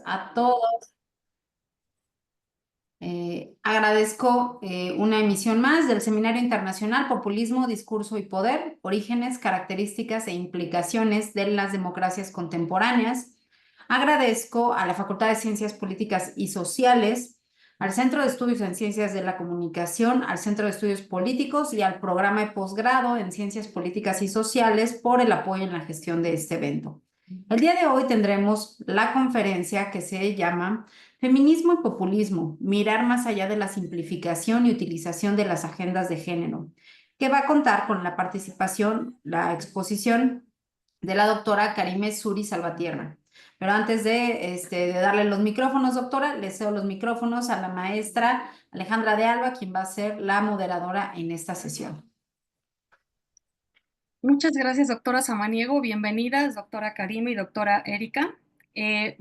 A todos. Agradezco una emisión más del Seminario Internacional Populismo, Discurso y Poder, Orígenes, Características e Implicaciones de las Democracias Contemporáneas. Agradezco a la Facultad de Ciencias Políticas y Sociales, al Centro de Estudios en Ciencias de la Comunicación, al Centro de Estudios Políticos y al Programa de Posgrado en Ciencias Políticas y Sociales por el apoyo en la gestión de este evento. El día de hoy tendremos la conferencia que se llama Feminismo y populismo, mirar más allá de la simplificación y utilización de las agendas de género, que va a contar con la participación, la exposición de la doctora Karime Suri Salvatierra. Pero antes de darle los micrófonos, doctora, le cedo los micrófonos a la maestra Alejandra de Alba, quien va a ser la moderadora en esta sesión. Muchas gracias, doctora Samaniego. Bienvenidas, doctora Karime y doctora Erika. Eh,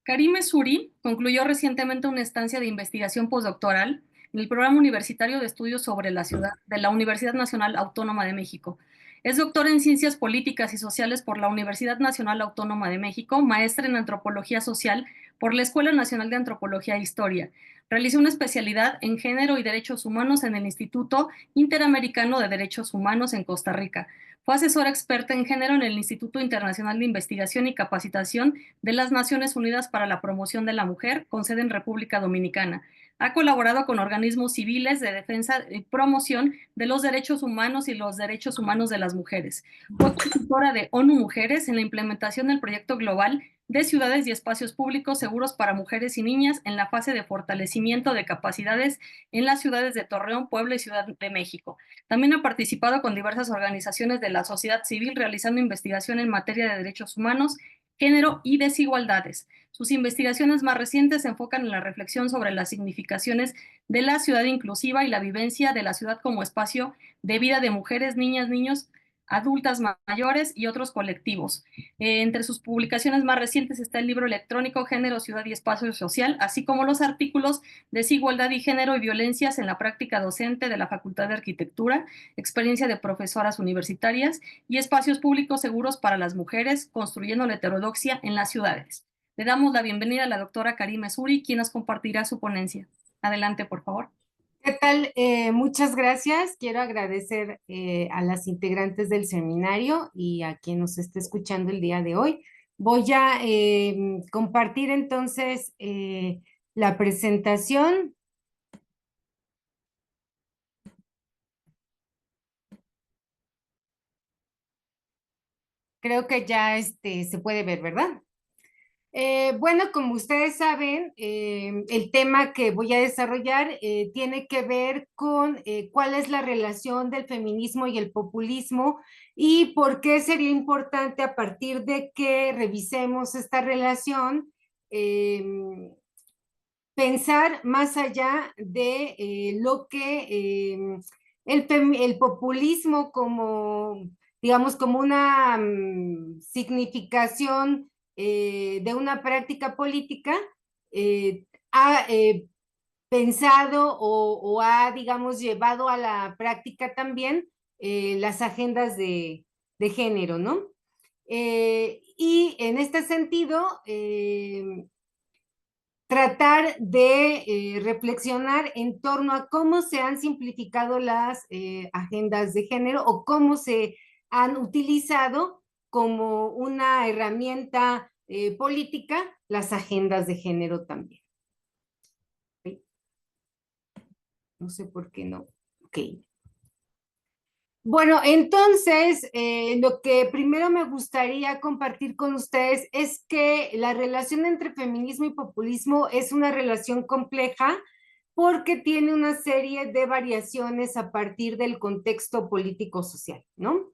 Karime Suri concluyó recientemente una estancia de investigación postdoctoral en el Programa Universitario de Estudios sobre la Ciudad de la Universidad Nacional Autónoma de México. Es doctora en Ciencias Políticas y Sociales por la Universidad Nacional Autónoma de México, maestra en Antropología Social por la Escuela Nacional de Antropología e Historia. Realizó una especialidad en Género y Derechos Humanos en el Instituto Interamericano de Derechos Humanos en Costa Rica. Fue asesora experta en género en el Instituto Internacional de Investigación y Capacitación de las Naciones Unidas para la Promoción de la Mujer, con sede en República Dominicana. Ha colaborado con organismos civiles de defensa y promoción de los derechos humanos y los derechos humanos de las mujeres. Fue consultora de ONU Mujeres en la implementación del proyecto global de ciudades y espacios públicos seguros para mujeres y niñas en la fase de fortalecimiento de capacidades en las ciudades de Torreón, Puebla y Ciudad de México. También ha participado con diversas organizaciones de la sociedad civil realizando investigación en materia de derechos humanos, género y desigualdades. Sus investigaciones más recientes se enfocan en la reflexión sobre las significaciones de la ciudad inclusiva y la vivencia de la ciudad como espacio de vida de mujeres, niñas, niños, adultas mayores y otros colectivos. Entre sus publicaciones más recientes está el libro electrónico Género, Ciudad y Espacio Social, así como los artículos Desigualdad y Género y Violencias en la Práctica Docente de la Facultad de Arquitectura, Experiencia de Profesoras Universitarias y Espacios Públicos Seguros para las Mujeres, Construyendo la Heterodoxia en las Ciudades. Le damos la bienvenida a la doctora Karime Suri, quien nos compartirá su ponencia. Adelante, por favor. ¿Qué tal? Muchas gracias. Quiero agradecer a las integrantes del seminario y a quien nos esté escuchando el día de hoy. Voy a compartir entonces la presentación. Creo que ya se puede ver, ¿verdad? Bueno, como ustedes saben, el tema que voy a desarrollar tiene que ver con cuál es la relación del feminismo y el populismo y por qué sería importante a partir de que revisemos esta relación, pensar más allá de lo que el populismo como, digamos, como una significación de una práctica política ha pensado o ha, digamos, llevado a la práctica también las agendas de género, ¿no? Y en este sentido, tratar de reflexionar en torno a cómo se han simplificado las agendas de género o cómo se han utilizado como una herramienta política las agendas de género también. ¿Okay? No sé por qué no. Ok. Bueno, entonces, lo que primero me gustaría compartir con ustedes es que la relación entre feminismo y populismo es una relación compleja porque tiene una serie de variaciones a partir del contexto político-social, ¿no?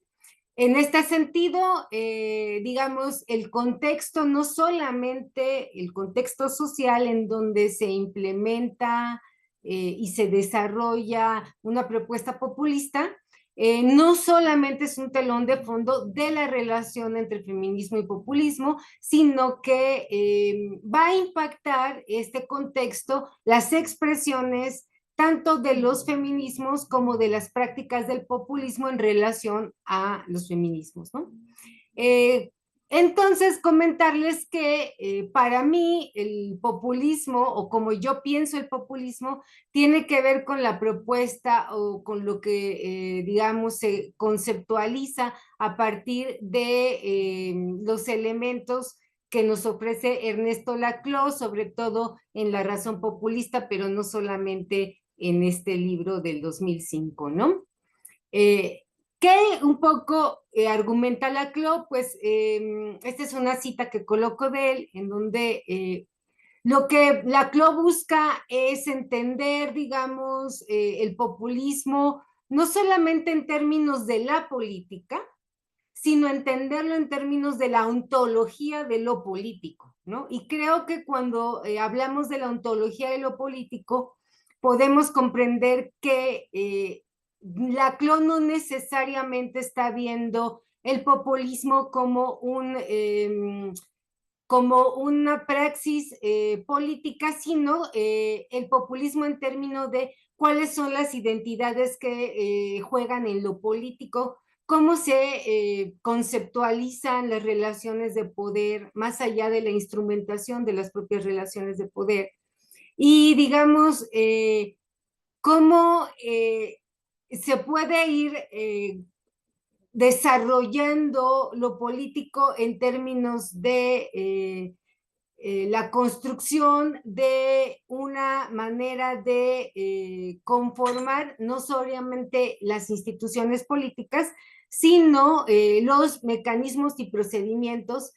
En este sentido, digamos, el contexto, no solamente el contexto social en donde se implementa y se desarrolla una propuesta populista, no solamente es un telón de fondo de la relación entre feminismo y populismo, sino que va a impactar este contexto, las expresiones tanto de los feminismos como de las prácticas del populismo en relación a los feminismos, ¿no? Entonces, comentarles que para mí el populismo, o como yo pienso el populismo, tiene que ver con la propuesta o con lo que, digamos, se conceptualiza a partir de los elementos que nos ofrece Ernesto Laclau, sobre todo en La razón populista, pero no solamente en este libro del 2005, ¿no? ¿Qué un poco argumenta Laclau? Pues esta es una cita que coloco de él, en donde lo que Laclau busca es entender, digamos, el populismo, no solamente en términos de la política, sino entenderlo en términos de la ontología de lo político, ¿no? Y creo que cuando hablamos de la ontología de lo político, podemos comprender que Laclau no necesariamente está viendo el populismo como una praxis política, sino el populismo en términos de cuáles son las identidades que juegan en lo político, cómo se conceptualizan las relaciones de poder más allá de la instrumentación de las propias relaciones de poder. Y digamos, cómo se puede ir desarrollando lo político en términos de la construcción de una manera de conformar no solamente las instituciones políticas, sino los mecanismos y procedimientos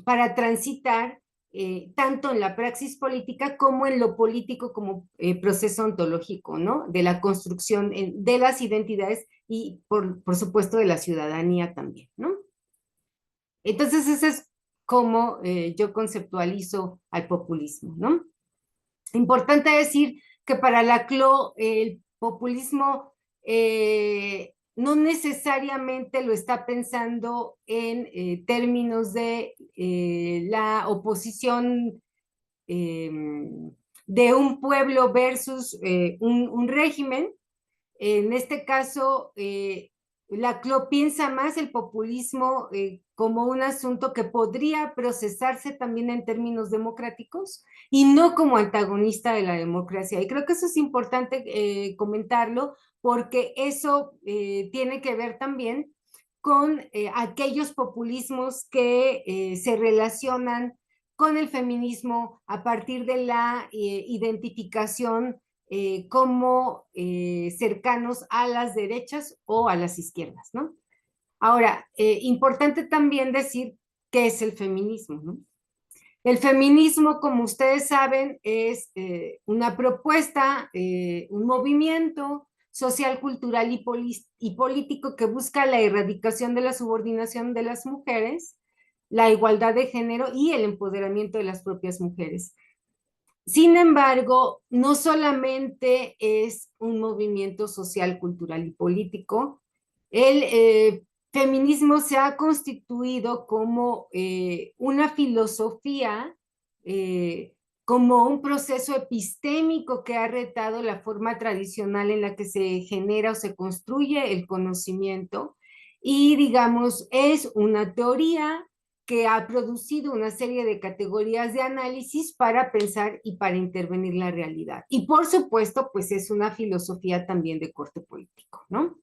para transitar tanto en la praxis política como en lo político como proceso ontológico, ¿no? De la construcción de las identidades y, por supuesto, de la ciudadanía también, ¿no? Entonces, ese es cómo yo conceptualizo al populismo, ¿no? Importante decir que para Laclau el populismo no necesariamente lo está pensando en términos de la oposición de un pueblo versus un régimen. En este caso, Laclau piensa más el populismo como un asunto que podría procesarse también en términos democráticos y no como antagonista de la democracia. Y creo que eso es importante comentarlo porque eso tiene que ver también con aquellos populismos que se relacionan con el feminismo a partir de la identificación como cercanos a las derechas o a las izquierdas, ¿no? Ahora, importante también decir qué es el feminismo, ¿no? El feminismo, como ustedes saben, es una propuesta, un movimiento social, cultural y político que busca la erradicación de la subordinación de las mujeres, la igualdad de género y el empoderamiento de las propias mujeres. Sin embargo, no solamente es un movimiento social, cultural y político, el feminismo se ha constituido como una filosofía, como un proceso epistémico que ha retado la forma tradicional en la que se genera o se construye el conocimiento y, digamos, es una teoría que ha producido una serie de categorías de análisis para pensar y para intervenir la realidad. Y por supuesto, pues es una filosofía también de corte político, ¿no?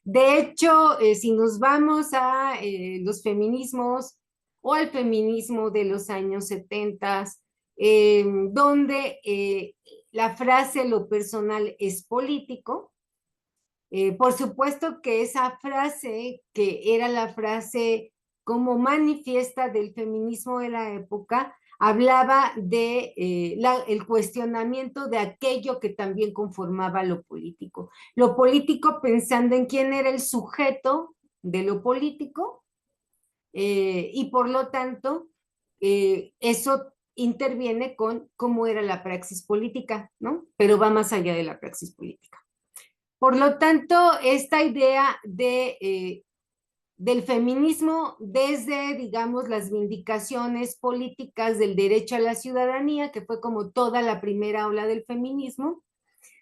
De hecho, si nos vamos a los feminismos o al feminismo de los años 70, donde la frase lo personal es político, por supuesto que esa frase, que era la frase como manifiesta del feminismo de la época, hablaba de el cuestionamiento de aquello que también conformaba lo político. Lo político pensando en quién era el sujeto de lo político y por lo tanto eso interviene con cómo era la praxis política, ¿no? Pero va más allá de la praxis política. Por lo tanto, esta idea del feminismo desde, digamos, las vindicaciones políticas del derecho a la ciudadanía, que fue como toda la primera ola del feminismo,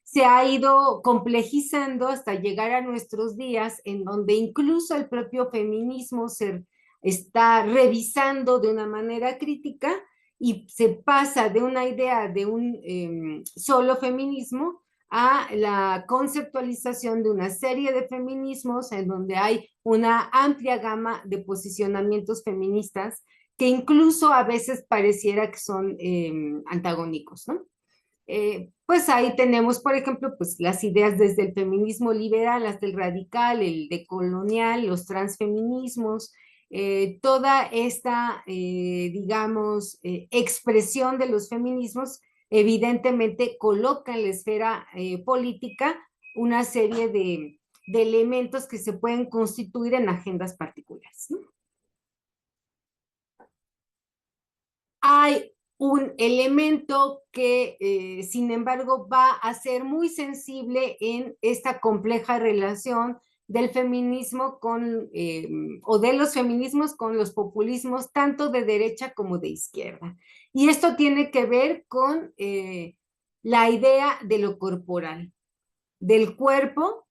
se ha ido complejizando hasta llegar a nuestros días, en donde incluso el propio feminismo se está revisando de una manera crítica y se pasa de una idea de un solo feminismo a la conceptualización de una serie de feminismos en donde hay una amplia gama de posicionamientos feministas que incluso a veces pareciera que son antagónicos, ¿no? Pues ahí tenemos, por ejemplo, pues las ideas desde el feminismo liberal hasta el radical, el decolonial, los transfeminismos, toda esta, digamos, expresión de los feminismos evidentemente coloca en la esfera política una serie de elementos que se pueden constituir en agendas particulares, ¿no? Hay un elemento que, sin embargo, va a ser muy sensible en esta compleja relación del feminismo con, o de los feminismos con los populismos, tanto de derecha como de izquierda. Y esto tiene que ver con la idea de lo corporal, del cuerpo,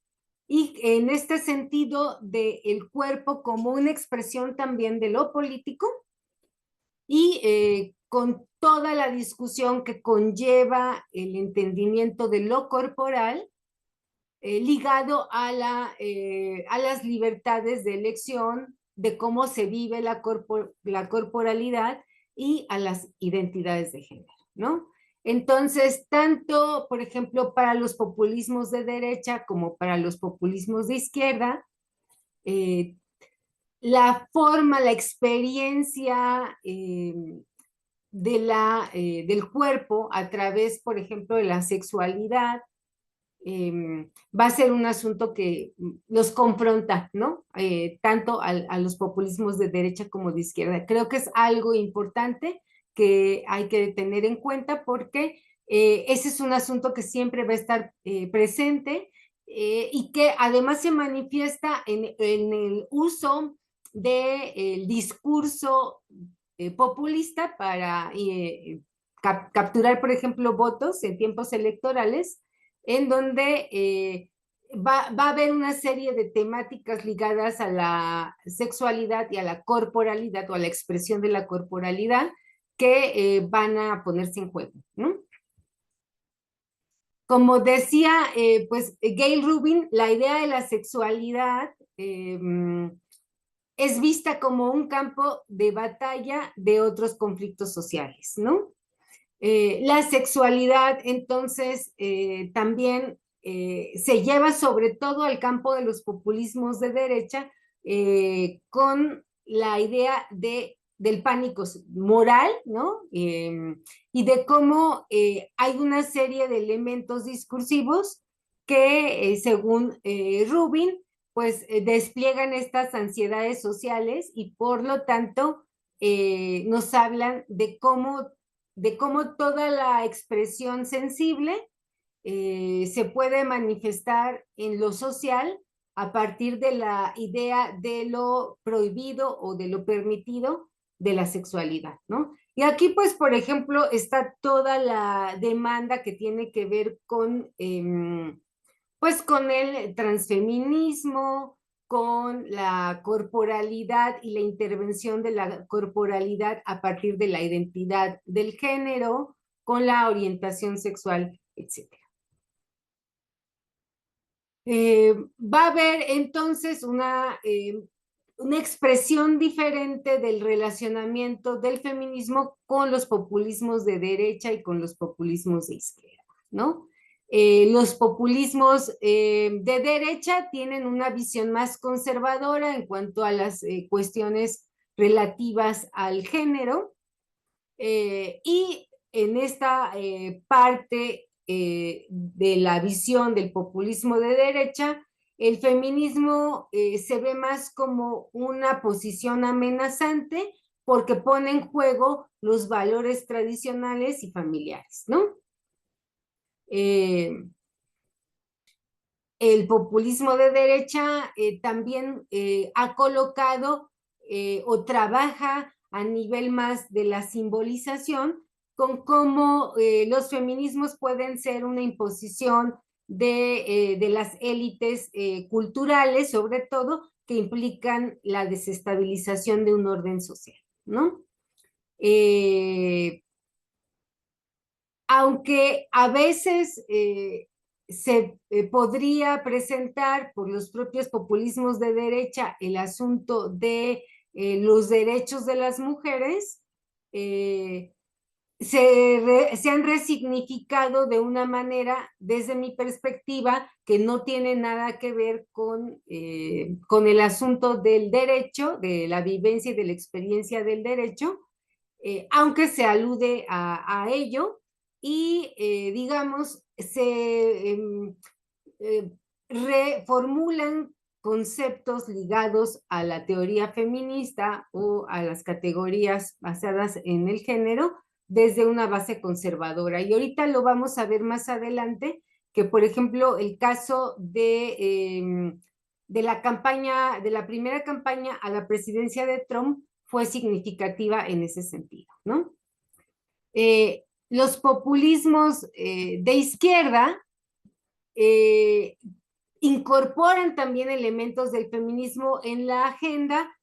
y en este sentido del cuerpo como una expresión también de lo político, y con toda la discusión que conlleva el entendimiento de lo corporal, ligado a las libertades de elección, de cómo se vive la corporalidad y a las identidades de género, ¿no? Entonces, tanto, por ejemplo, para los populismos de derecha como para los populismos de izquierda, la forma, la experiencia del cuerpo a través, por ejemplo, de la sexualidad, va a ser un asunto que los confronta, ¿no? Tanto a los populismos de derecha como de izquierda. Creo que es algo importante que hay que tener en cuenta porque ese es un asunto que siempre va a estar presente y que además se manifiesta en el uso del discurso populista para capturar, por ejemplo, votos en tiempos electorales, en donde va a haber una serie de temáticas ligadas a la sexualidad y a la corporalidad o a la expresión de la corporalidad que van a ponerse en juego, ¿no? Como decía, pues Gayle Rubin, la idea de la sexualidad es vista como un campo de batalla de otros conflictos sociales, ¿no? La sexualidad, entonces, también se lleva sobre todo al campo de los populismos de derecha con la idea del pánico moral, ¿no? Y de cómo hay una serie de elementos discursivos que, según Rubin, pues despliegan estas ansiedades sociales y por lo tanto nos hablan de cómo toda la expresión sensible se puede manifestar en lo social a partir de la idea de lo prohibido o de lo permitido de la sexualidad, ¿no? Y aquí, pues, por ejemplo, está toda la demanda que tiene que ver con, pues, con el transfeminismo, con la corporalidad y la intervención de la corporalidad a partir de la identidad del género, con la orientación sexual, etc. Va a haber entonces una expresión diferente del relacionamiento del feminismo con los populismos de derecha y con los populismos de izquierda, ¿no? Los populismos de derecha tienen una visión más conservadora en cuanto a las cuestiones relativas al género, y en esta parte de la visión del populismo de derecha, el feminismo se ve más como una posición amenazante porque pone en juego los valores tradicionales y familiares, ¿no? El populismo de derecha también ha colocado o trabaja a nivel más de la simbolización con cómo los feminismos pueden ser una imposición de las élites culturales, sobre todo, que implican la desestabilización de un orden social, ¿no? Aunque a veces se podría presentar por los propios populismos de derecha el asunto de los derechos de las mujeres, se han resignificado de una manera, desde mi perspectiva, que no tiene nada que ver con el asunto del derecho, de la vivencia y de la experiencia del derecho, aunque se alude a ello, y digamos, se reformulan conceptos ligados a la teoría feminista o a las categorías basadas en el género desde una base conservadora. Y ahorita lo vamos a ver más adelante, que por ejemplo el caso de la campaña, de la primera campaña a la presidencia de Trump fue significativa en ese sentido, ¿no? Los populismos de izquierda incorporan también elementos del feminismo en la agenda,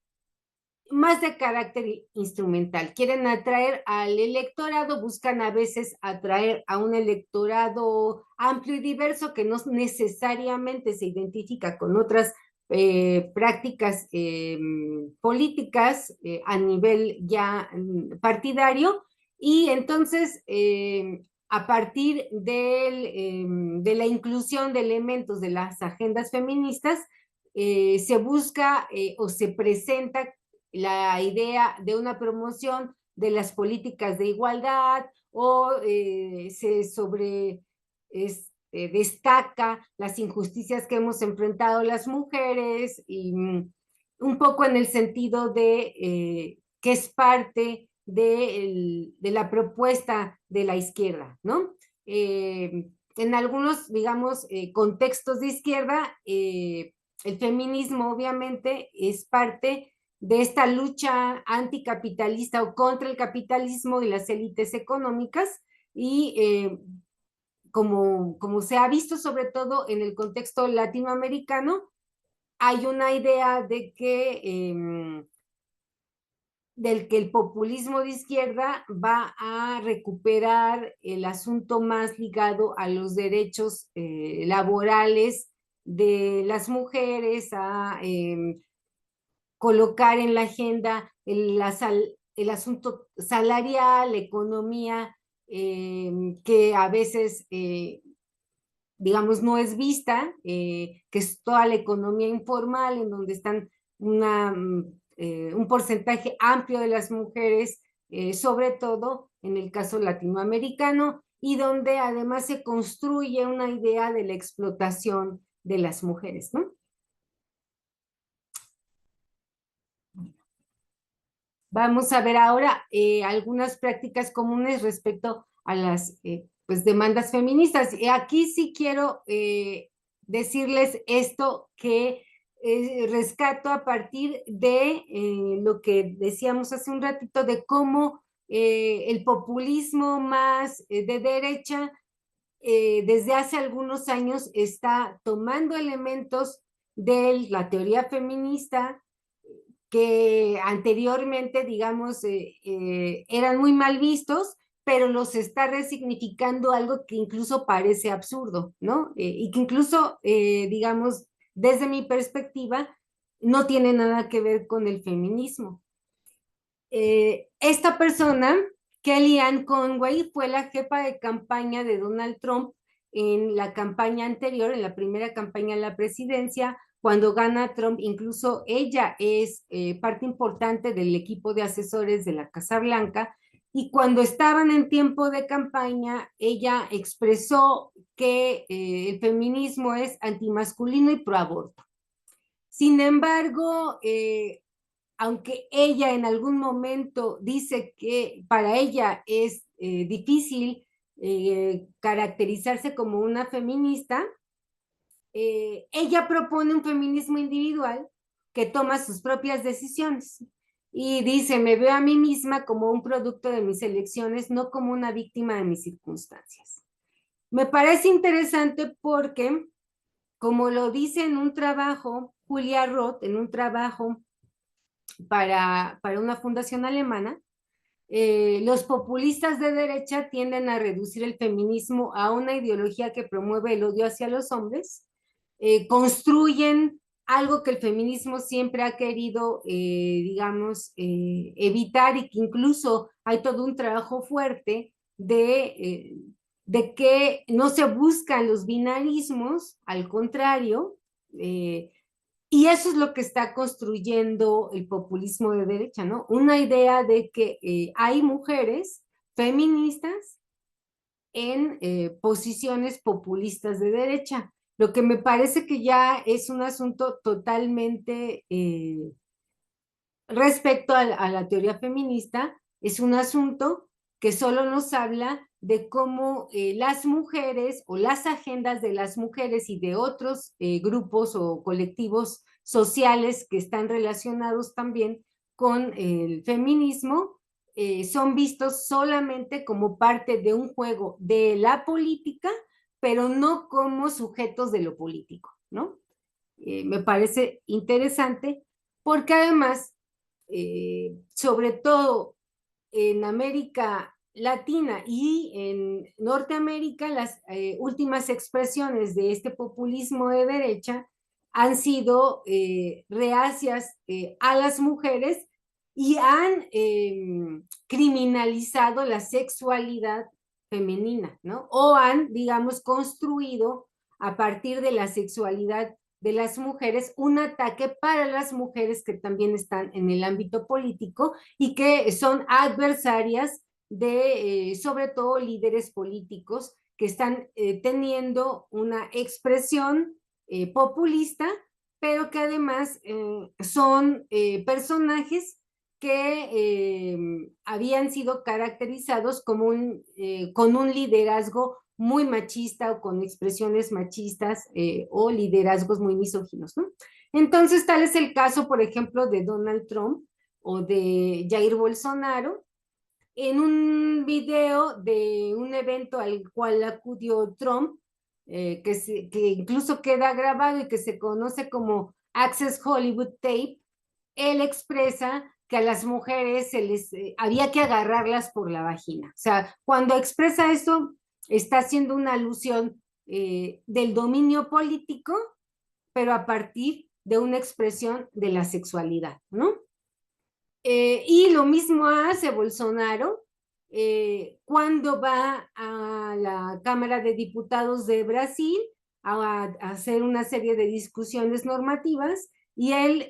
más de carácter instrumental. Quieren atraer al electorado, buscan a veces atraer a un electorado amplio y diverso que no necesariamente se identifica con otras prácticas políticas a nivel ya partidario, y entonces a partir de la inclusión de elementos de las agendas feministas, se busca o se presenta la idea de una promoción de las políticas de igualdad, o se destaca las injusticias que hemos enfrentado las mujeres, y un poco en el sentido de que es parte de la propuesta de la izquierda, ¿no? En algunos, digamos, contextos de izquierda, el feminismo obviamente es parte de esta lucha anticapitalista o contra el capitalismo y las élites económicas, y como se ha visto sobre todo en el contexto latinoamericano, hay una idea de que del que el populismo de izquierda va a recuperar el asunto más ligado a los derechos laborales de las mujeres, a colocar en la agenda el asunto salarial, economía, que a veces, digamos, no es vista, que es toda la economía informal, en donde están un porcentaje amplio de las mujeres, sobre todo en el caso latinoamericano, y donde además se construye una idea de la explotación de las mujeres, ¿no? Vamos a ver ahora algunas prácticas comunes respecto a las pues, demandas feministas. Y aquí sí quiero decirles esto que rescato a partir de lo que decíamos hace un ratito, de cómo el populismo más de derecha desde hace algunos años está tomando elementos de la teoría feminista que anteriormente, digamos, eran muy mal vistos, pero los está resignificando algo que incluso parece absurdo, ¿no? Y que incluso, digamos, desde mi perspectiva, no tiene nada que ver con el feminismo. Esta persona, Kellyanne Conway, fue la jefa de campaña de Donald Trump en la campaña anterior, en la primera campaña a la presidencia, cuando gana Trump. Incluso ella es parte importante del equipo de asesores de la Casa Blanca, y cuando estaban en tiempo de campaña, ella expresó que el feminismo es antimasculino y proaborto. Sin embargo, aunque ella en algún momento dice que para ella es difícil caracterizarse como una feminista, ella propone un feminismo individual que toma sus propias decisiones y dice: me veo a mí misma como un producto de mis elecciones, no como una víctima de mis circunstancias. Me parece interesante porque, como lo dice en un trabajo Julia Roth en un trabajo para una fundación alemana. Los populistas de derecha tienden a reducir el feminismo a una ideología que promueve el odio hacia los hombres, construyen algo que el feminismo siempre ha querido, digamos, evitar, y que incluso hay todo un trabajo fuerte de que no se buscan los binarismos, al contrario, y eso es lo que está construyendo el populismo de derecha, ¿no? Una idea de que hay mujeres feministas en posiciones populistas de derecha, lo que me parece que ya es un asunto totalmente respecto a la teoría feminista, es un asunto que solo nos habla de cómo las mujeres o las agendas de las mujeres y de otros grupos o colectivos sociales que están relacionados también con el feminismo son vistos solamente como parte de un juego de la política, pero no como sujetos de lo político, ¿no? Me parece interesante porque además, sobre todo en América Latina y en Norteamérica, las últimas expresiones de este populismo de derecha han sido reacias a las mujeres y han criminalizado la sexualidad femenina, ¿no? O han, digamos, construido a partir de la sexualidad de las mujeres un ataque para las mujeres que también están en el ámbito político y que son adversarias de, sobre todo, líderes políticos que están teniendo una expresión populista, pero que además son personajes que habían sido caracterizados como con un liderazgo muy machista o con expresiones machistas o liderazgos muy misóginos, ¿no? Entonces, tal es el caso, por ejemplo, de Donald Trump o de Jair Bolsonaro. En un video de un evento al cual acudió Trump, que incluso queda grabado y que se conoce como Access Hollywood Tape, él expresa que a las mujeres se les había que agarrarlas por la vagina. O sea, cuando expresa eso, está haciendo una alusión del dominio político, pero a partir de una expresión de la sexualidad, ¿no? Y lo mismo hace Bolsonaro cuando va a la Cámara de Diputados de Brasil a hacer una serie de discusiones normativas, y él,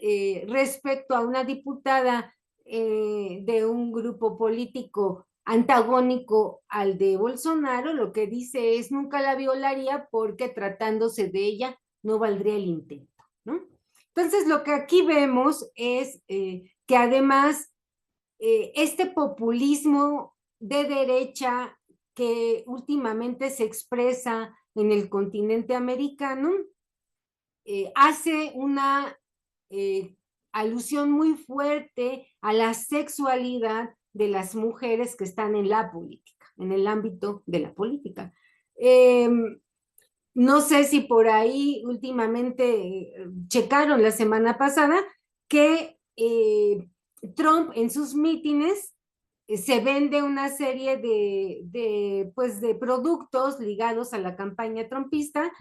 respecto a una diputada de un grupo político antagónico al de Bolsonaro, lo que dice es: nunca la violaría porque tratándose de ella no valdría el intento, ¿no? Entonces, lo que aquí vemos es que además este populismo de derecha que últimamente se expresa en el continente americano hace una alusión muy fuerte a la sexualidad de las mujeres que están en la política, en el ámbito de la política. No sé si por ahí últimamente checaron la semana pasada que Trump en sus mítines se vende una serie pues, de productos ligados a la campaña trumpista,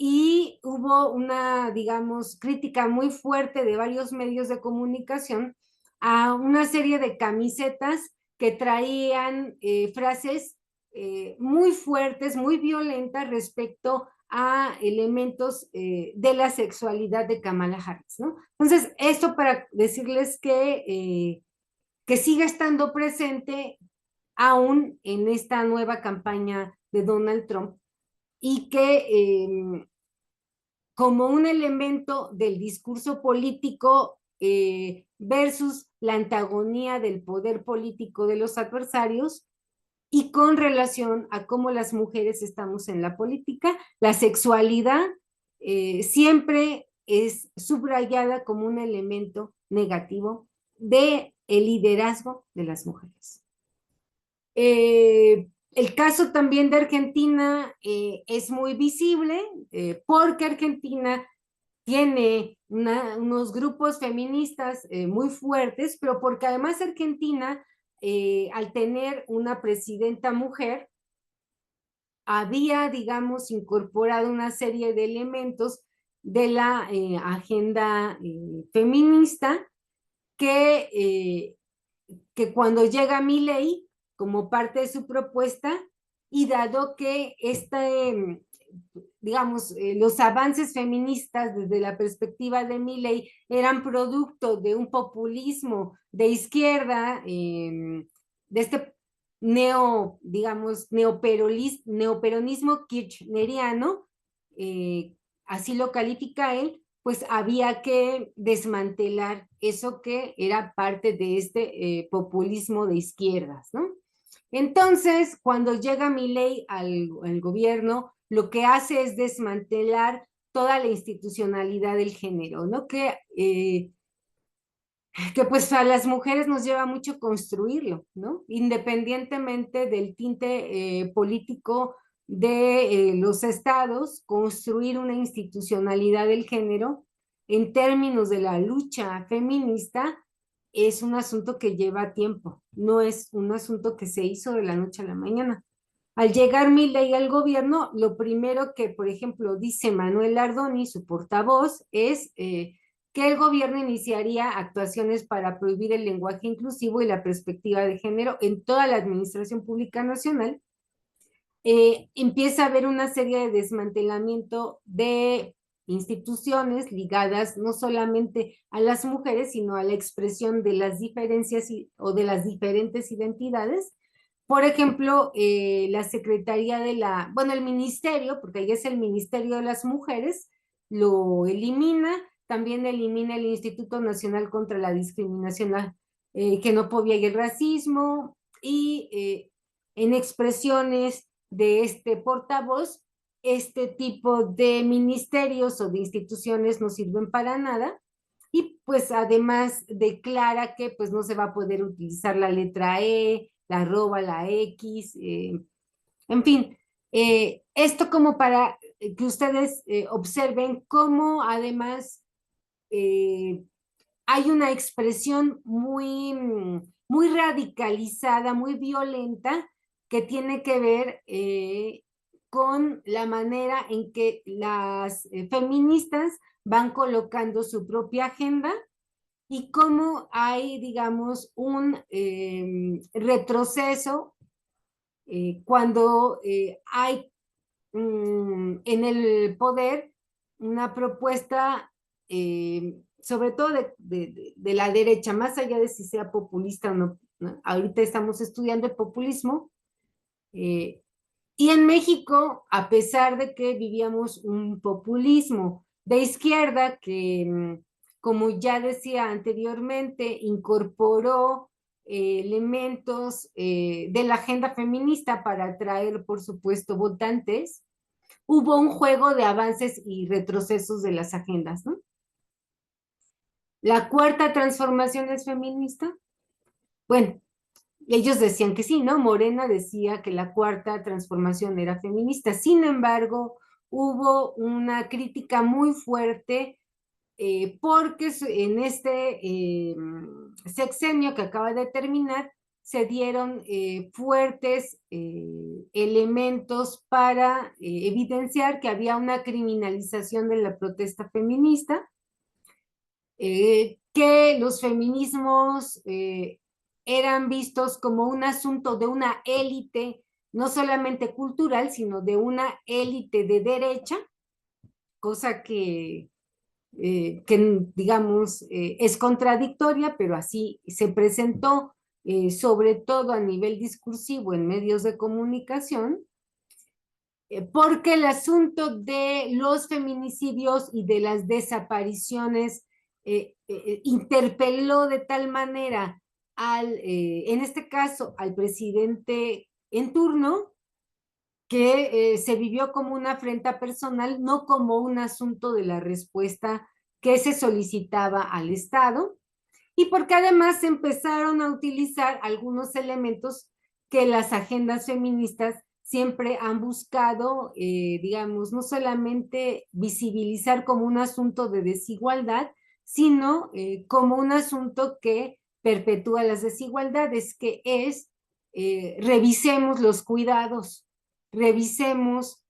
y hubo una, digamos, crítica muy fuerte de varios medios de comunicación a una serie de camisetas que traían frases muy fuertes, muy violentas respecto a elementos de la sexualidad de Kamala Harris, ¿no? Entonces, esto para decirles que sigue estando presente aún en esta nueva campaña de Donald Trump, y que como un elemento del discurso político versus la antagonía del poder político de los adversarios, y con relación a cómo las mujeres estamos en la política, la sexualidad siempre es subrayada como un elemento negativo de el liderazgo de las mujeres. El caso también de Argentina es muy visible porque Argentina tiene unos grupos feministas muy fuertes, pero porque además Argentina, al tener una presidenta mujer, había, digamos, incorporado una serie de elementos de la agenda feminista que cuando llega Milei como parte de su propuesta, y dado que digamos, los avances feministas desde la perspectiva de Milei eran producto de un populismo de izquierda, de este digamos, neoperonismo kirchneriano, así lo califica él, pues había que desmantelar eso que era parte de este populismo de izquierdas, ¿no? Entonces, cuando llega Milei al gobierno, lo que hace es desmantelar toda la institucionalidad del género, ¿no? Que pues a las mujeres nos lleva mucho construirlo, ¿no? Independientemente del tinte político de los estados, construir una institucionalidad del género en términos de la lucha feminista es un asunto que lleva tiempo, no es un asunto que se hizo de la noche a la mañana. Al llegar Milei al gobierno, lo primero que, por ejemplo, dice Manuel Ardoni, su portavoz, es que el gobierno iniciaría actuaciones para prohibir el lenguaje inclusivo y la perspectiva de género en toda la administración pública nacional. Empieza a haber una serie de desmantelamiento de instituciones ligadas no solamente a las mujeres, sino a la expresión de las diferencias o de las diferentes identidades. Por ejemplo, la Secretaría bueno, el ministerio, porque ahí es el Ministerio de las Mujeres, lo elimina, también elimina el Instituto Nacional contra la Discriminación, Xenofobia y el Racismo, y en expresiones de este portavoz, este tipo de ministerios o de instituciones no sirven para nada, y pues además declara que pues no se va a poder utilizar la letra E, la arroba, la X, en fin, esto como para que ustedes observen cómo además hay una expresión muy radicalizada, muy violenta, que tiene que ver con la manera en que las feministas van colocando su propia agenda y cómo hay, digamos, un retroceso cuando hay en el poder una propuesta, sobre todo de la derecha, más allá de si sea populista o no, ¿no? Ahorita estamos estudiando el populismo, y en México, a pesar de que vivíamos un populismo de izquierda que, como ya decía anteriormente, incorporó elementos de la agenda feminista para atraer, por supuesto, votantes, hubo un juego de avances y retrocesos de las agendas, ¿no? La cuarta transformación es feminista. Bueno, ellos decían que sí, ¿no? Morena decía que la cuarta transformación era feminista. Sin embargo, hubo una crítica muy fuerte porque en este sexenio que acaba de terminar se dieron fuertes elementos para evidenciar que había una criminalización de la protesta feminista, que los feminismos eran vistos como un asunto de una élite, no solamente cultural, sino de una élite de derecha, cosa que digamos, es contradictoria, pero así se presentó, sobre todo a nivel discursivo en medios de comunicación, porque el asunto de los feminicidios y de las desapariciones interpeló de tal manera en este caso, al presidente en turno, que se vivió como una afrenta personal, no como un asunto de la respuesta que se solicitaba al Estado, y porque además se empezaron a utilizar algunos elementos que las agendas feministas siempre han buscado, digamos, no solamente visibilizar como un asunto de desigualdad, sino como un asunto que perpetúa las desigualdades, que es revisemos los cuidados, revisemos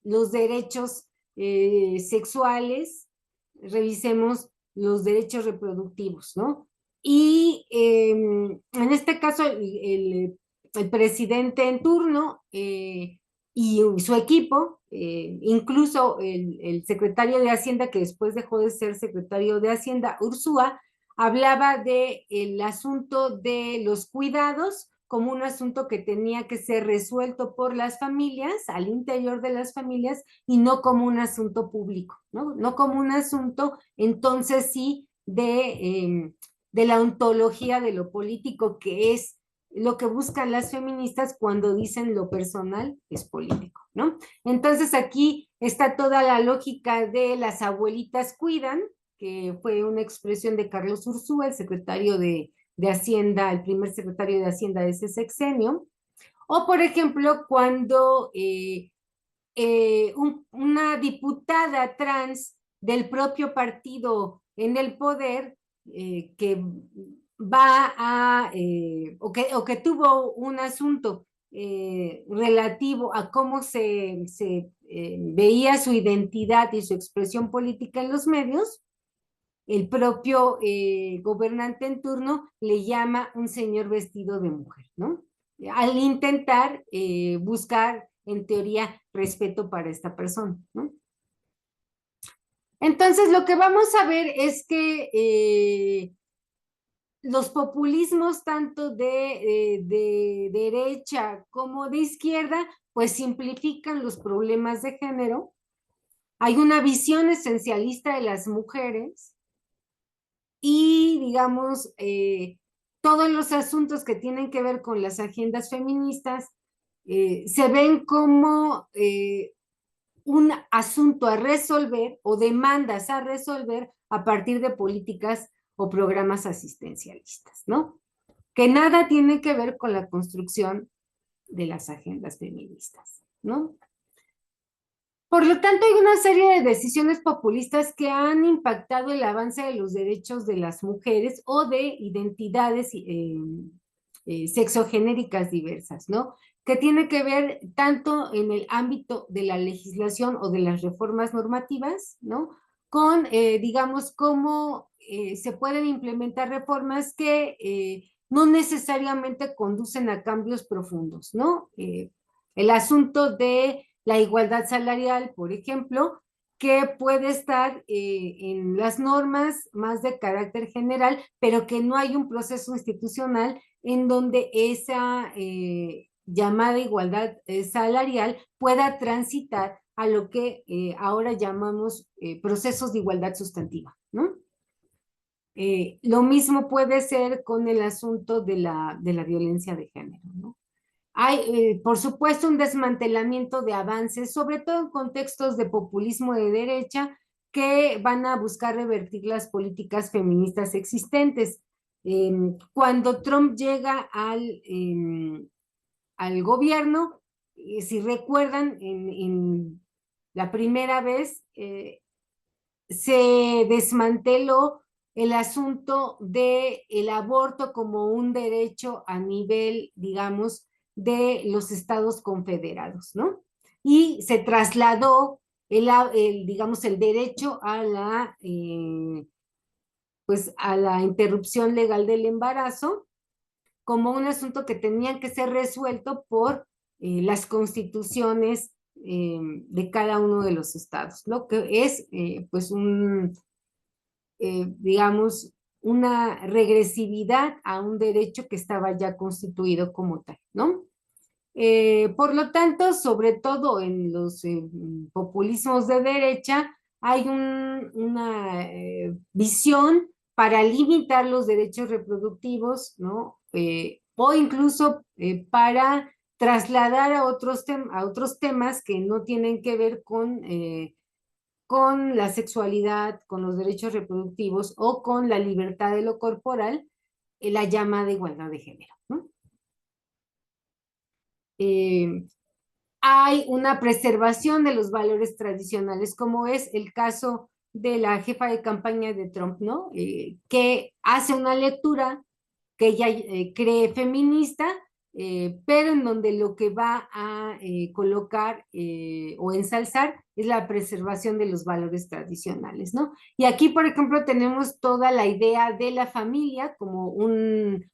los derechos sexuales, revisemos los derechos reproductivos, ¿no? Y en este caso, el presidente en turno y su equipo, incluso el secretario de Hacienda, que después dejó de ser secretario de Hacienda, Ursúa, hablaba del asunto de los cuidados como un asunto que tenía que ser resuelto por las familias, al interior de las familias, y no como un asunto público, ¿no? No como un asunto, entonces sí, de la ontología de lo político, que es lo que buscan las feministas cuando dicen lo personal es político, ¿no? Entonces aquí está toda la lógica de las abuelitas cuidan, que fue una expresión de Carlos Ursúa, el secretario de Hacienda, el primer secretario de Hacienda de ese sexenio, o por ejemplo cuando una diputada trans del propio partido en el poder que va a, o que tuvo un asunto relativo a cómo se veía su identidad y su expresión política en los medios, el propio gobernante en turno le llama un señor vestido de mujer, ¿no? Al intentar buscar, en teoría, respeto para esta persona, ¿no? Entonces, lo que vamos a ver es que los populismos tanto de derecha como de izquierda, pues simplifican los problemas de género. Hay una visión esencialista de las mujeres y, digamos, todos los asuntos que tienen que ver con las agendas feministas se ven como un asunto a resolver o demandas a resolver a partir de políticas o programas asistencialistas, ¿no? Que nada tiene que ver con la construcción de las agendas feministas, ¿no? Por lo tanto, hay una serie de decisiones populistas que han impactado el avance de los derechos de las mujeres o de identidades sexogenéricas diversas, ¿no? Que tiene que ver tanto en el ámbito de la legislación o de las reformas normativas, ¿no? Con, digamos, cómo se pueden implementar reformas que no necesariamente conducen a cambios profundos, ¿no? El asunto de la igualdad salarial, por ejemplo, que puede estar en las normas más de carácter general, pero que no hay un proceso institucional en donde esa llamada igualdad salarial pueda transitar a lo que ahora llamamos procesos de igualdad sustantiva, ¿no? Lo mismo puede ser con el asunto de la violencia de género, ¿no? Hay, por supuesto, un desmantelamiento de avances, sobre todo en contextos de populismo de derecha, que van a buscar revertir las políticas feministas existentes. Cuando Trump llega al gobierno, si recuerdan, en la primera vez se desmanteló el asunto del aborto como un derecho a nivel, digamos, de los estados confederados, ¿no? Y se trasladó digamos, el derecho a pues a la interrupción legal del embarazo como un asunto que tenía que ser resuelto por las constituciones de cada uno de los estados, lo que es pues digamos, una regresividad a un derecho que estaba ya constituido como tal, ¿no? Por lo tanto, sobre todo en los populismos de derecha, hay una visión para limitar los derechos reproductivos, ¿no? O incluso para trasladar a otros temas que no tienen que ver con la sexualidad, con los derechos reproductivos o con la libertad de lo corporal, la llamada igualdad de género, ¿no? hay una preservación de los valores tradicionales, como es el caso de la jefa de campaña de Trump, ¿no? Que hace una lectura que ella cree feminista, pero en donde lo que va a colocar o ensalzar es la preservación de los valores tradicionales, ¿no? Y aquí, por ejemplo, tenemos toda la idea de la familia como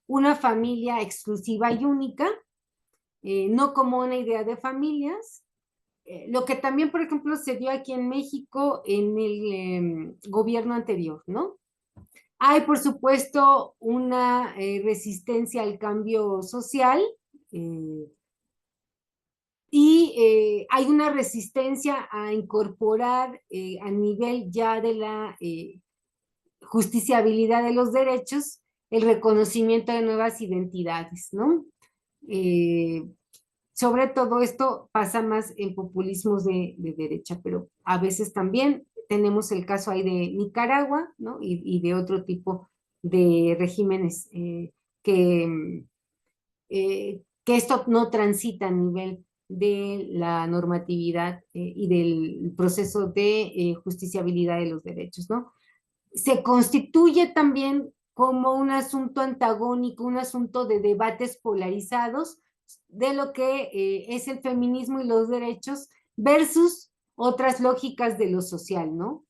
una familia exclusiva y única, no como una idea de familias. Lo que también, por ejemplo, se dio aquí en México en el gobierno anterior, ¿no? Hay, por supuesto, una resistencia al cambio social eh, y hay una resistencia a incorporar a nivel ya de la justiciabilidad de los derechos el reconocimiento de nuevas identidades, ¿no? Eh, sobre todo esto pasa más en populismos de derecha, pero a veces también tenemos el caso ahí de Nicaragua, ¿no? Y de otro tipo de regímenes que esto no transita a nivel de la normatividad y del proceso de justiciabilidad de los derechos, ¿no? Se constituye también como un asunto antagónico, un asunto de debates polarizados de lo que es el feminismo y los derechos versus otras lógicas de lo social, ¿no?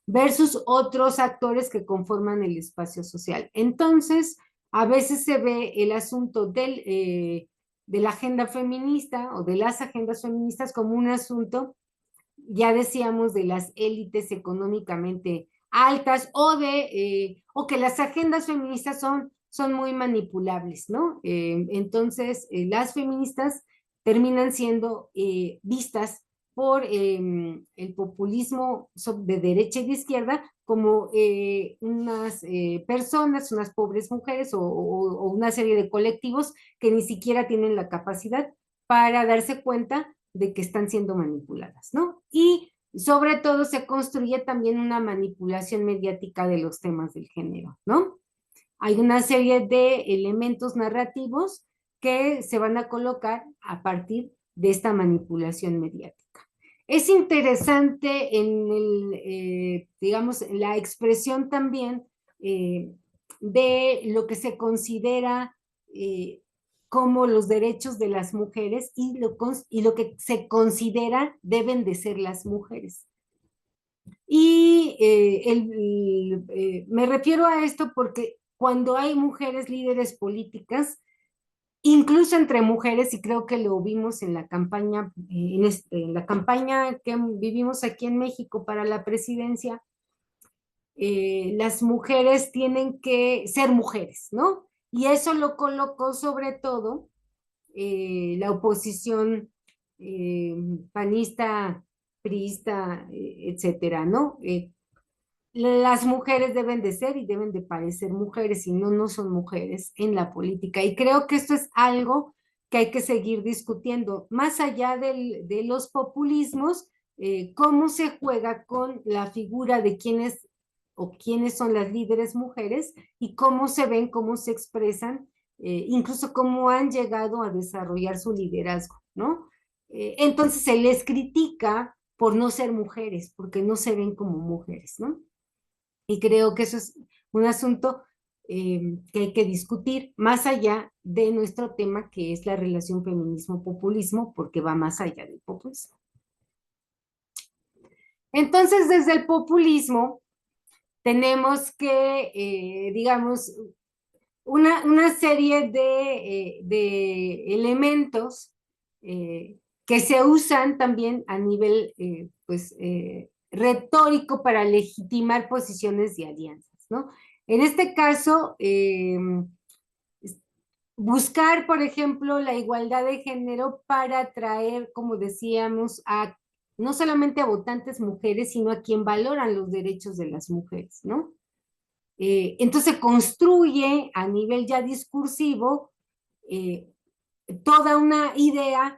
Versus otros actores que conforman el espacio social. Entonces, a veces se ve el asunto de la agenda feminista o de las agendas feministas como un asunto, ya decíamos, de las élites económicamente altas o que las agendas feministas son muy manipulables, ¿no? Entonces, las feministas terminan siendo vistas por el populismo de derecha y de izquierda como unas personas, unas pobres mujeres o una serie de colectivos que ni siquiera tienen la capacidad para darse cuenta de que están siendo manipuladas, ¿no? Y sobre todo se construye también una manipulación mediática de los temas del género, ¿no? Hay una serie de elementos narrativos que se van a colocar a partir de esta manipulación mediática. Es interesante digamos, la expresión también de lo que se considera como los derechos de las mujeres y lo que se considera deben de ser las mujeres. Y me refiero a esto porque cuando hay mujeres líderes políticas, incluso entre mujeres, y creo que lo vimos en la campaña, en la campaña que vivimos aquí en México para la presidencia, las mujeres tienen que ser mujeres, ¿no? Y eso lo colocó sobre todo la oposición panista, priista, etcétera, ¿no? Las mujeres deben de ser y deben de parecer mujeres, y no son mujeres en la política. Y creo que esto es algo que hay que seguir discutiendo, más allá de los populismos, cómo se juega con la figura de quiénes o quiénes son las líderes mujeres y cómo se ven, cómo se expresan, incluso cómo han llegado a desarrollar su liderazgo, ¿no? Entonces se les critica por no ser mujeres, porque no se ven como mujeres, ¿no? Y creo que eso es un asunto que hay que discutir más allá de nuestro tema, que es la relación feminismo-populismo, porque va más allá del populismo. Entonces, desde el populismo tenemos que, digamos, una serie de elementos que se usan también a nivel, pues, retórico para legitimar posiciones de alianzas, ¿no? En este caso, buscar, por ejemplo, la igualdad de género para atraer, como decíamos, no solamente a votantes mujeres, sino a quien valoran los derechos de las mujeres, ¿no? Entonces construye a nivel ya discursivo toda una idea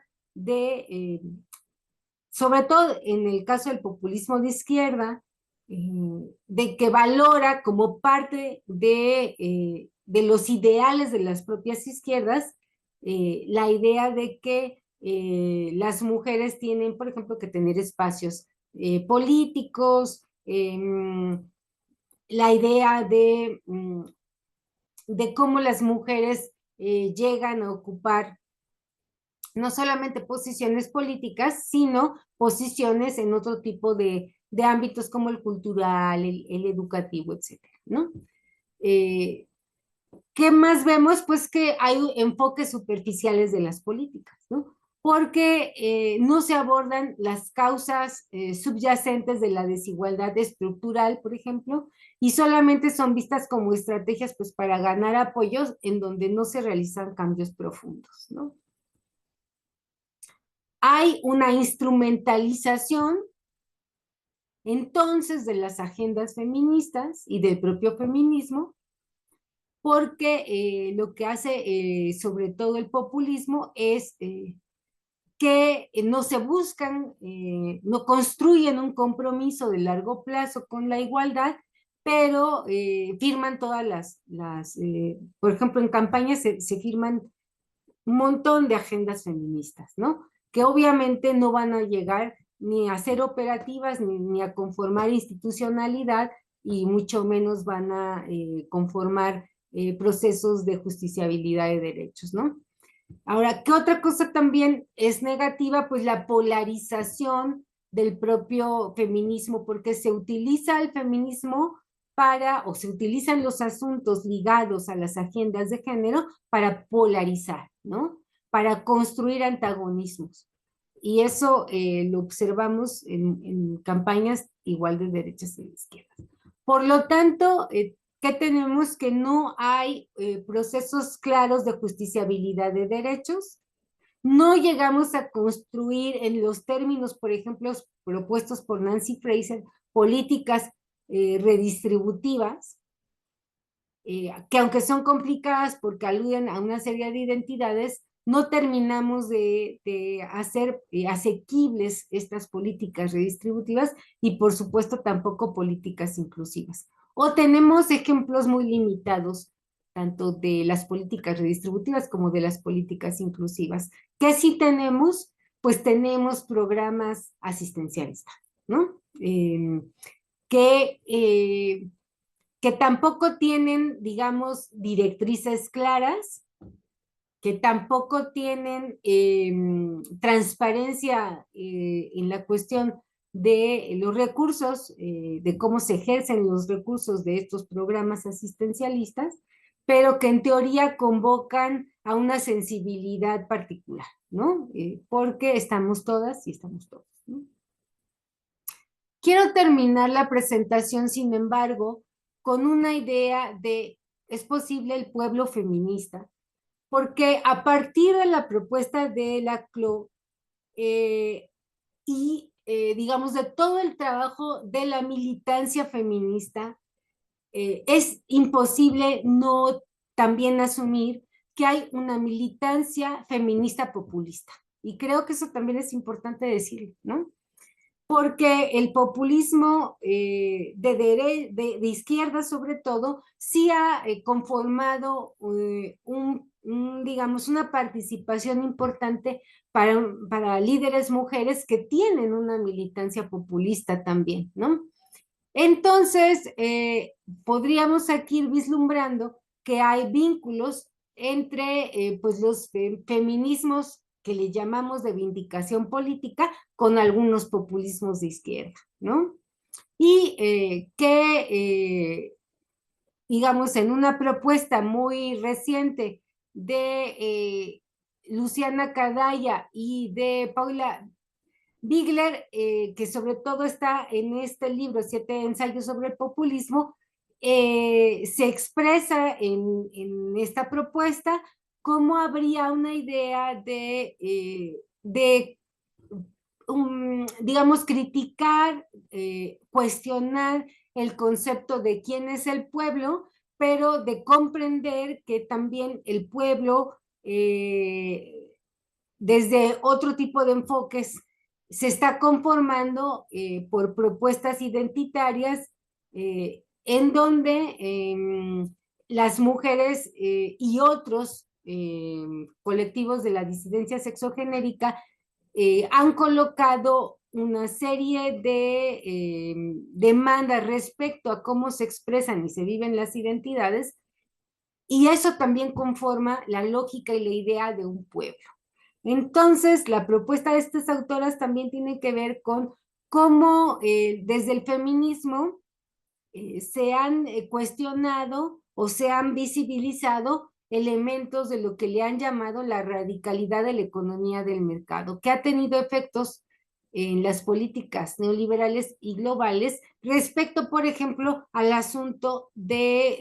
sobre todo en el caso del populismo de izquierda, de que valora como parte de los ideales de las propias izquierdas la idea de que las mujeres tienen, por ejemplo, que tener espacios políticos, la idea de cómo las mujeres llegan a ocupar no solamente posiciones políticas, sino posiciones en otro tipo de ámbitos como el cultural, el educativo, etcétera, ¿no? ¿Qué más vemos? Pues que hay enfoques superficiales de las políticas, ¿no? Porque no se abordan las causas subyacentes de la desigualdad estructural, por ejemplo, y solamente son vistas como estrategias pues para ganar apoyos en donde no se realizan cambios profundos, ¿no? Hay una instrumentalización entonces de las agendas feministas y del propio feminismo, porque lo que hace sobre todo el populismo es que no se buscan, no construyen un compromiso de largo plazo con la igualdad, pero firman todas por ejemplo, en campañas se firman un montón de agendas feministas, ¿no? Que obviamente no van a llegar ni a ser operativas ni a conformar institucionalidad y mucho menos van a conformar procesos de justiciabilidad de derechos, ¿no? Ahora, ¿qué otra cosa también es negativa? Pues la polarización del propio feminismo, porque se utiliza el feminismo o se utilizan los asuntos ligados a las agendas de género para polarizar, ¿no? Para construir antagonismos. Y eso lo observamos en campañas igual de derechas y de izquierdas. Por lo tanto, ¿qué tenemos? Que no hay procesos claros de justiciabilidad de derechos. No llegamos a construir en los términos, por ejemplo, propuestos por Nancy Fraser, políticas redistributivas, que aunque son complicadas porque aluden a una serie de identidades, no terminamos de hacer asequibles estas políticas redistributivas y por supuesto tampoco políticas inclusivas. O tenemos ejemplos muy limitados tanto de las políticas redistributivas como de las políticas inclusivas. ¿Qué sí tenemos? Pues tenemos programas asistencialistas, ¿no? Que tampoco tienen, digamos, directrices claras, que tampoco tienen transparencia en la cuestión de los recursos, de cómo se ejercen los recursos de estos programas asistencialistas, pero que en teoría convocan a una sensibilidad particular, ¿no? Porque estamos todas y estamos todos, ¿no? Quiero terminar la presentación, sin embargo, con una idea de, ¿es posible el pueblo feminista? Porque a partir de la propuesta de la CLO digamos, de todo el trabajo de la militancia feminista, es imposible no también asumir que hay una militancia feminista populista. Y creo que eso también es importante decirlo, ¿no? Porque el populismo de izquierda sobre todo sí ha conformado digamos, una participación importante para líderes mujeres que tienen una militancia populista también, ¿no? Entonces, podríamos aquí ir vislumbrando que hay vínculos entre pues los feminismos que le llamamos de vindicación política con algunos populismos de izquierda, ¿no? Y digamos, en una propuesta muy reciente de Luciana Cadaya y de Paula Bigler, que sobre todo está en este libro, 7 ensayos sobre el populismo, se expresa en esta propuesta cómo habría una idea digamos, criticar, cuestionar el concepto de quién es el pueblo, pero de comprender que también el pueblo, desde otro tipo de enfoques, se está conformando por propuestas identitarias en donde las mujeres y otros colectivos de la disidencia sexogenérica han colocado una serie de demandas respecto a cómo se expresan y se viven las identidades, y eso también conforma la lógica y la idea de un pueblo. Entonces, la propuesta de estas autoras también tiene que ver con cómo desde el feminismo se han cuestionado o se han visibilizado elementos de lo que le han llamado la radicalidad de la economía del mercado, que ha tenido efectos en las políticas neoliberales y globales respecto, por ejemplo, al asunto de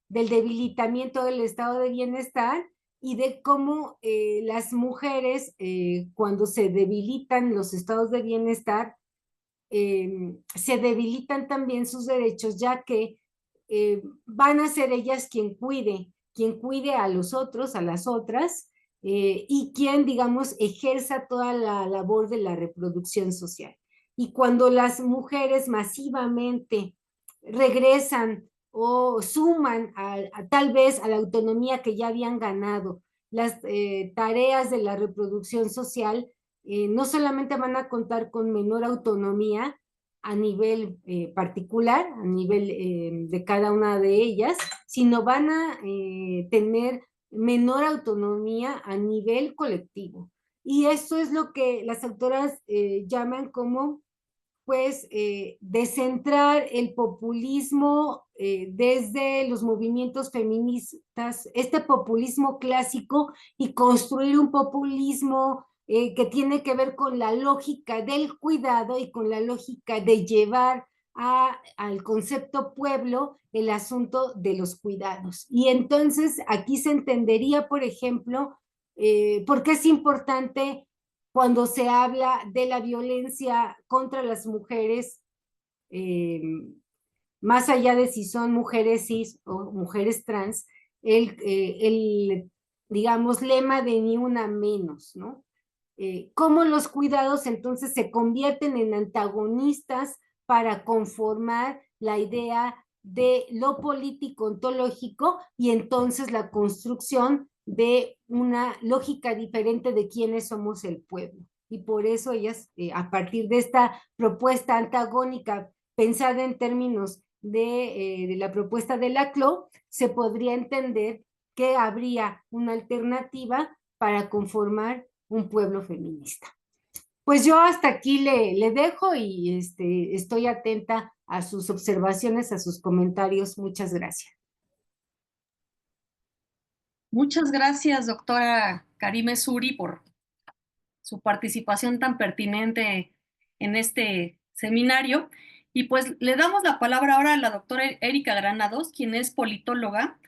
del debilitamiento del estado de bienestar y de cómo las mujeres, cuando se debilitan los estados de bienestar, se debilitan también sus derechos, ya que van a ser ellas quien cuide a los otros, a las otras, y quien, digamos, ejerza toda la labor de la reproducción social. Y cuando las mujeres masivamente regresan o suman tal vez a la autonomía que ya habían ganado las tareas de la reproducción social, no solamente van a contar con menor autonomía a nivel particular, a nivel de cada una de ellas, sino van a tener menor autonomía a nivel colectivo. Y esto es lo que las autoras llaman como, pues, descentrar el populismo desde los movimientos feministas, este populismo clásico, y construir un populismo que tiene que ver con la lógica del cuidado y con la lógica de llevar al concepto pueblo el asunto de los cuidados. Y entonces aquí se entendería, por ejemplo, por qué es importante cuando se habla de la violencia contra las mujeres, eh, más allá de si son mujeres cis o mujeres trans, digamos, lema de ni una menos, ¿no? Cómo los cuidados entonces se convierten en antagonistas para conformar la idea de lo político ontológico, y entonces la construcción de una lógica diferente de quiénes somos el pueblo. Y por eso ellas, a partir de esta propuesta antagónica pensada en términos de la propuesta de Laclau, se podría entender que habría una alternativa para conformar un pueblo feminista. Pues yo hasta aquí le dejo y estoy atenta a sus observaciones, a sus comentarios. Muchas gracias. Muchas gracias, doctora Karime Suri, por su participación tan pertinente en este seminario. Y pues le damos la palabra ahora a la doctora Erika Granados, quien es politóloga.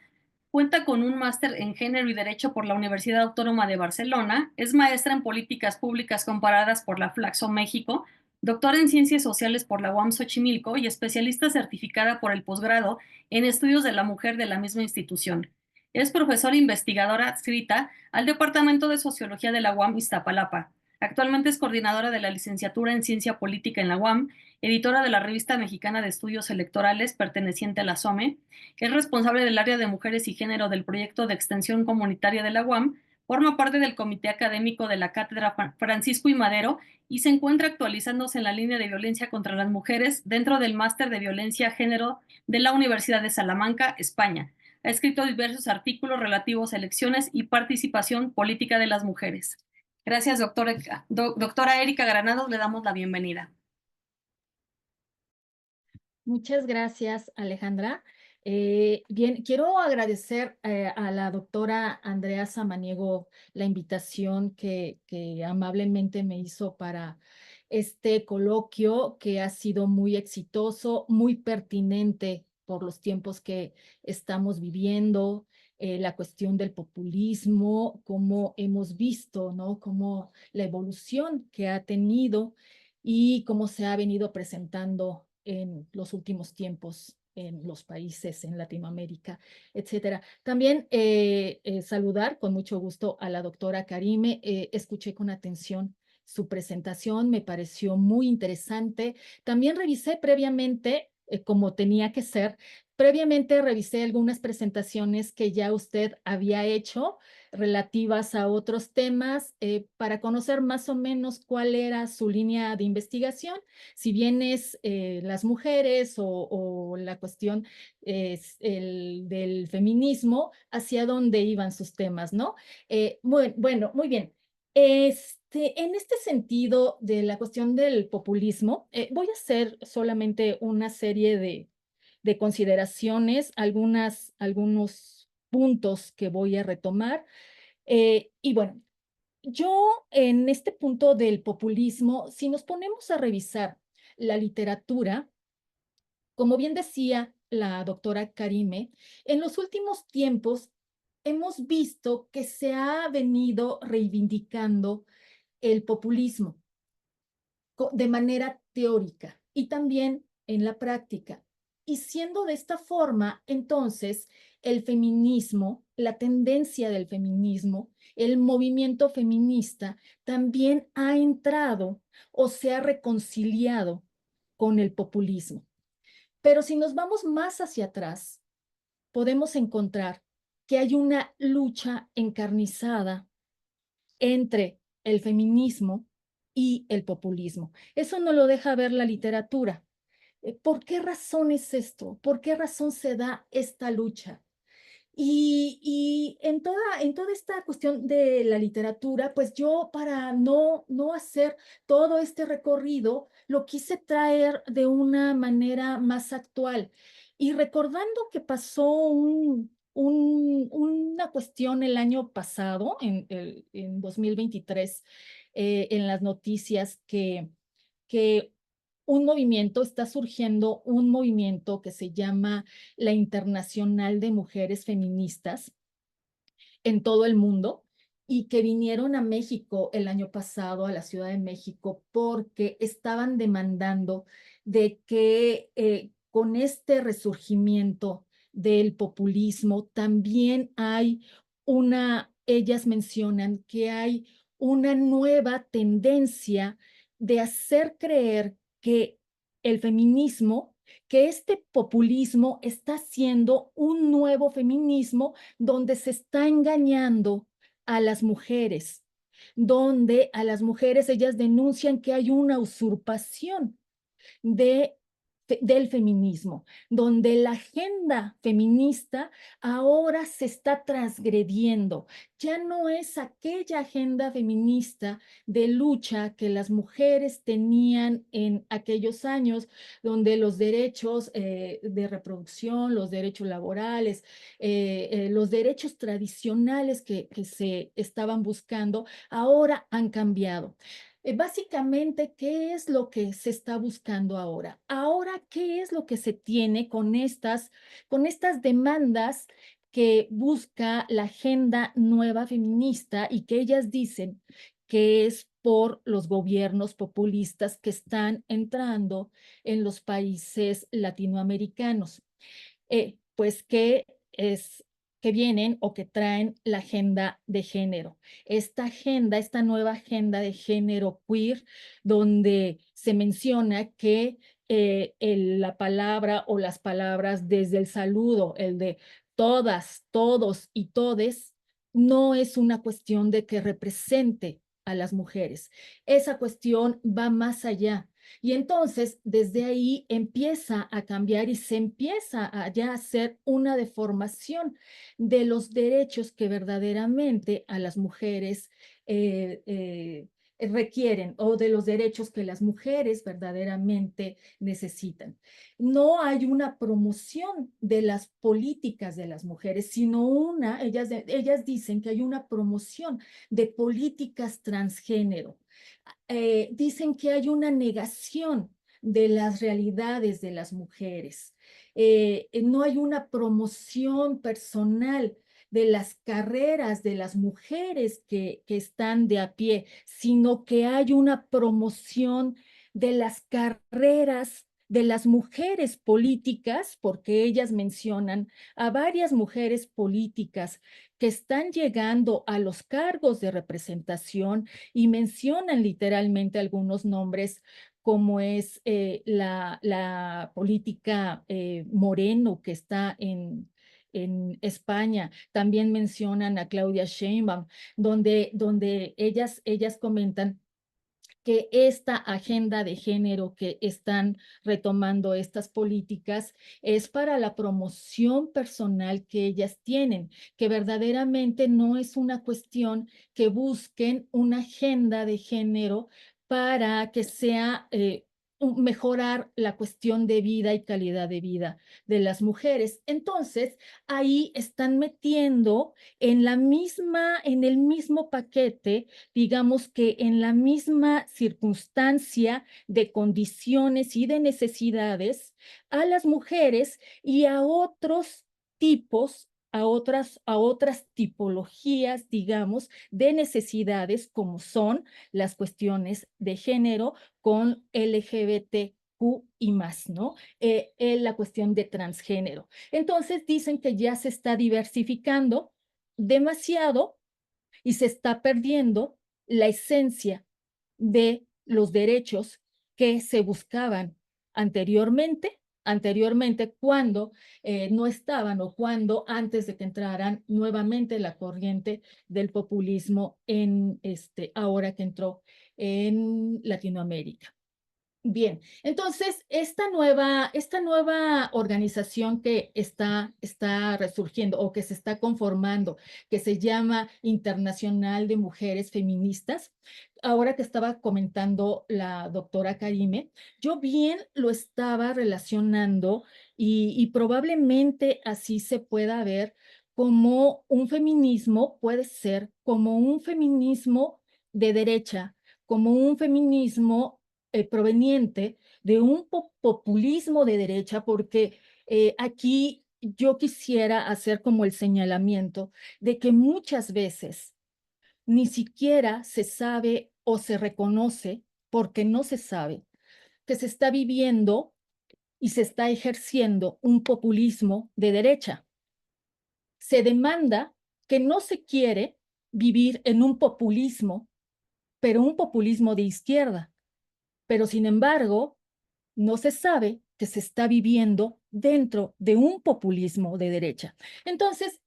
Cuenta con un máster en Género y Derecho por la Universidad Autónoma de Barcelona, es maestra en Políticas Públicas Comparadas por la Flaxo México, doctora en Ciencias Sociales por la UAM Xochimilco y especialista certificada por el posgrado en Estudios de la Mujer de la misma institución. Es profesora investigadora adscrita al Departamento de Sociología de la UAM Iztapalapa. Actualmente es coordinadora de la licenciatura en Ciencia Política en la UAM, editora de la Revista Mexicana de Estudios Electorales perteneciente a la SOME. Es responsable del área de mujeres y género del proyecto de extensión comunitaria de la UAM, forma parte del comité académico de la Cátedra Francisco I. Madero y se encuentra actualizándose en la línea de violencia contra las mujeres dentro del máster de violencia género de la Universidad de Salamanca, España. Ha escrito diversos artículos relativos a elecciones y participación política de las mujeres. Gracias, doctora Erika Granados, le damos la bienvenida. Muchas gracias, Alejandra. Bien, quiero agradecer a la doctora Andrea Samaniego la invitación que amablemente me hizo para este coloquio, que ha sido muy exitoso, muy pertinente por los tiempos que estamos viviendo, la cuestión del populismo, como hemos visto, ¿no? Como la evolución que ha tenido y cómo se ha venido presentando en los últimos tiempos en los países, en Latinoamérica, etcétera. También saludar con mucho gusto a la doctora Karime. Escuché con atención su presentación, me pareció muy interesante. También revisé previamente, como tenía que ser, Previamente revisé algunas presentaciones que ya usted había hecho relativas a otros temas para conocer más o menos cuál era su línea de investigación, si bien es las mujeres o la cuestión del feminismo, hacia dónde iban sus temas, ¿no? Bueno, muy bien. En este sentido de la cuestión del populismo, voy a hacer solamente una serie de consideraciones, algunos puntos que voy a retomar. Y bueno, yo en este punto del populismo, si nos ponemos a revisar la literatura, como bien decía la doctora Karime, en los últimos tiempos hemos visto que se ha venido reivindicando el populismo de manera teórica y también en la práctica. Y siendo de esta forma, entonces, el feminismo, la tendencia del feminismo, el movimiento feminista también ha entrado o se ha reconciliado con el populismo. Pero si nos vamos más hacia atrás, podemos encontrar que hay una lucha encarnizada entre el feminismo y el populismo. Eso no lo deja ver la literatura. ¿Por qué razón es esto? ¿Por qué razón se da esta lucha? Y en toda esta cuestión de la literatura, pues yo para no hacer todo este recorrido, lo quise traer de una manera más actual. Y recordando que pasó una cuestión el año pasado, en 2023, en las noticias que está surgiendo un movimiento que se llama la Internacional de Mujeres Feministas en todo el mundo y que vinieron a México el año pasado, a la Ciudad de México, porque estaban demandando de que con este resurgimiento del populismo también hay ellas mencionan que hay una nueva tendencia de hacer creer que el feminismo, que este populismo está siendo un nuevo feminismo donde se está engañando a las mujeres, donde a las mujeres ellas denuncian que hay una usurpación del feminismo, donde la agenda feminista ahora se está transgrediendo. Ya no es aquella agenda feminista de lucha que las mujeres tenían en aquellos años, donde los derechos de reproducción, los derechos laborales, los derechos tradicionales que se estaban buscando, ahora han cambiado. Básicamente, ¿qué es lo que se está buscando ahora? Ahora, ¿qué es lo que se tiene con estas demandas que busca la agenda nueva feminista y que ellas dicen que es por los gobiernos populistas que están entrando en los países latinoamericanos? Pues que vienen o que traen la agenda de género. Esta nueva agenda de género queer, donde se menciona que la palabra o las palabras desde el saludo, el de todas, todos y todes, no es una cuestión de que represente a las mujeres. Esa cuestión va más allá. Y entonces, desde ahí empieza a cambiar y se empieza a ya hacer una deformación de los derechos que verdaderamente a las mujeres requieren o de los derechos que las mujeres verdaderamente necesitan. No hay una promoción de las políticas de las mujeres, sino ellas dicen que hay una promoción de políticas transgénero. Dicen que hay una negación de las realidades de las mujeres. No hay una promoción personal de las carreras de las mujeres que están de a pie, sino que hay una promoción de las carreras de las mujeres políticas, porque ellas mencionan a varias mujeres políticas que están llegando a los cargos de representación y mencionan literalmente algunos nombres como es la política Moreno que está en España. También mencionan a Claudia Sheinbaum, donde ellas comentan que esta agenda de género que están retomando estas políticas es para la promoción personal que ellas tienen, que verdaderamente no es una cuestión que busquen una agenda de género para que sea mejorar la cuestión de vida y calidad de vida de las mujeres. Entonces, ahí están metiendo en el mismo paquete, digamos que en la misma circunstancia de condiciones y de necesidades, a las mujeres y a otros tipos, a otras tipologías, digamos, de necesidades, como son las cuestiones de género con LGBTQ y más, ¿no? La cuestión de transgénero. Entonces dicen que ya se está diversificando demasiado y se está perdiendo la esencia de los derechos que se buscaban anteriormente cuando no estaban o cuando antes de que entraran nuevamente la corriente del populismo ahora que entró en Latinoamérica. Bien, entonces esta nueva organización que está resurgiendo o que se está conformando, que se llama Internacional de Mujeres Feministas, ahora que estaba comentando la doctora Karime, yo bien lo estaba relacionando y probablemente así se pueda ver como un feminismo puede ser como un feminismo de derecha, como un feminismo proveniente de un populismo de derecha, porque aquí yo quisiera hacer como el señalamiento de que muchas veces ni siquiera se sabe o se reconoce, porque no se sabe, que se está viviendo y se está ejerciendo un populismo de derecha. Se demanda que no se quiere vivir en un populismo, pero un populismo de izquierda. Pero sin embargo, no se sabe que se está viviendo dentro de un populismo de derecha. Entonces,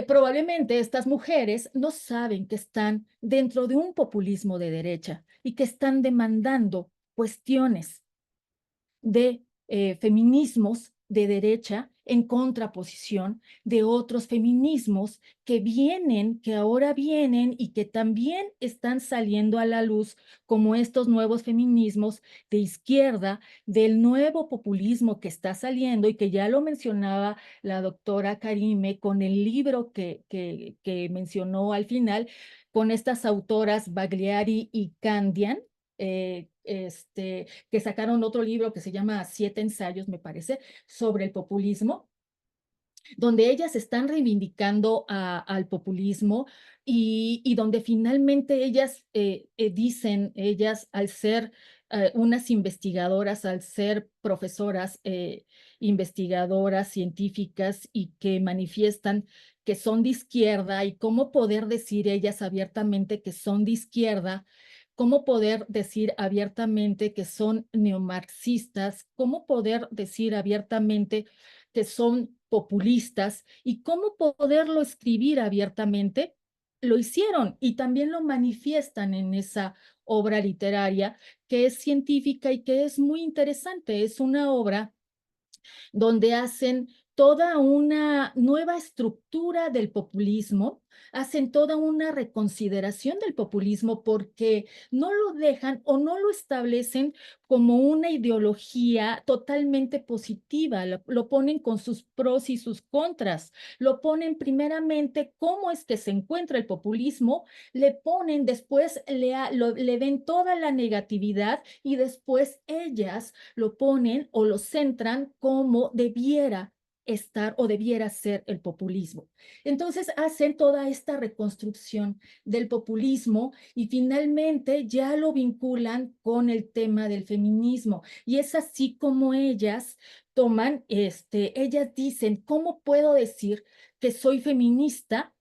probablemente estas mujeres no saben que están dentro de un populismo de derecha y que están demandando cuestiones de feminismos de derecha en contraposición de otros feminismos que ahora vienen y que también están saliendo a la luz, como estos nuevos feminismos de izquierda, del nuevo populismo que está saliendo y que ya lo mencionaba la doctora Karime con el libro que mencionó al final, con estas autoras Bagliari y Candian, que sacaron otro libro que se llama 7 ensayos, me parece, sobre el populismo, donde ellas están reivindicando al populismo y donde finalmente ellas dicen, ellas al ser unas investigadoras, al ser profesoras, investigadoras científicas y que manifiestan que son de izquierda y cómo poder decir ellas abiertamente que son de izquierda, cómo poder decir abiertamente que son neomarxistas, cómo poder decir abiertamente que son populistas y cómo poderlo escribir abiertamente, lo hicieron y también lo manifiestan en esa obra literaria que es científica y que es muy interesante. Es una obra donde hacen toda una nueva estructura del populismo, hacen toda una reconsideración del populismo porque no lo dejan o no lo establecen como una ideología totalmente positiva, lo ponen con sus pros y sus contras, lo ponen primeramente cómo es que se encuentra el populismo, le ponen después, le ven toda la negatividad y después ellas lo ponen o lo centran como debiera estar o debiera ser el populismo. Entonces hacen toda esta reconstrucción del populismo y finalmente ya lo vinculan con el tema del feminismo. Y es así como ellas toman, ellas dicen, ¿cómo puedo decir que soy feminista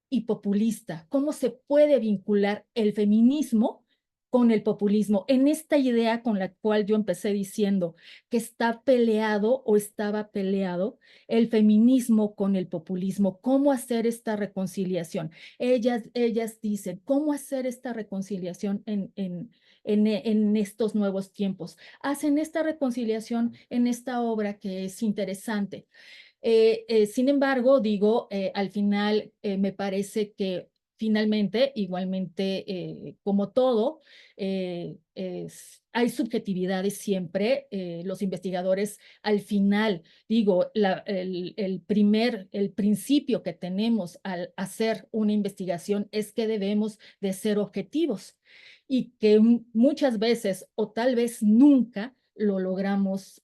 y populista? ¿Cómo se puede vincular el feminismo con el populismo, en esta idea con la cual yo empecé diciendo que está peleado o estaba peleado el feminismo con el populismo. ¿Cómo hacer esta reconciliación? Ellas dicen, ¿cómo hacer esta reconciliación en estos nuevos tiempos? Hacen esta reconciliación en esta obra que es interesante. Sin embargo, digo, al final me parece que finalmente, igualmente, como todo, hay subjetividades siempre. Los investigadores, al final, digo, el principio que tenemos al hacer una investigación es que debemos de ser objetivos y que muchas veces o tal vez nunca lo logramos,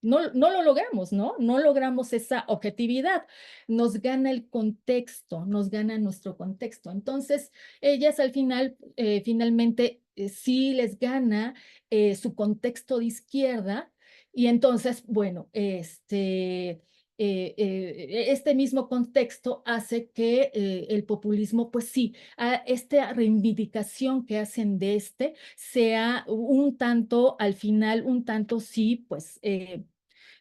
no lo logramos, ¿no? No logramos esa objetividad. Nos gana el contexto, nos gana nuestro contexto. Entonces, ellas al final, finalmente, sí les gana su contexto de izquierda y entonces, bueno, este mismo contexto hace que el populismo, pues sí, esta reivindicación que hacen de sea un tanto, al final, un tanto sí, pues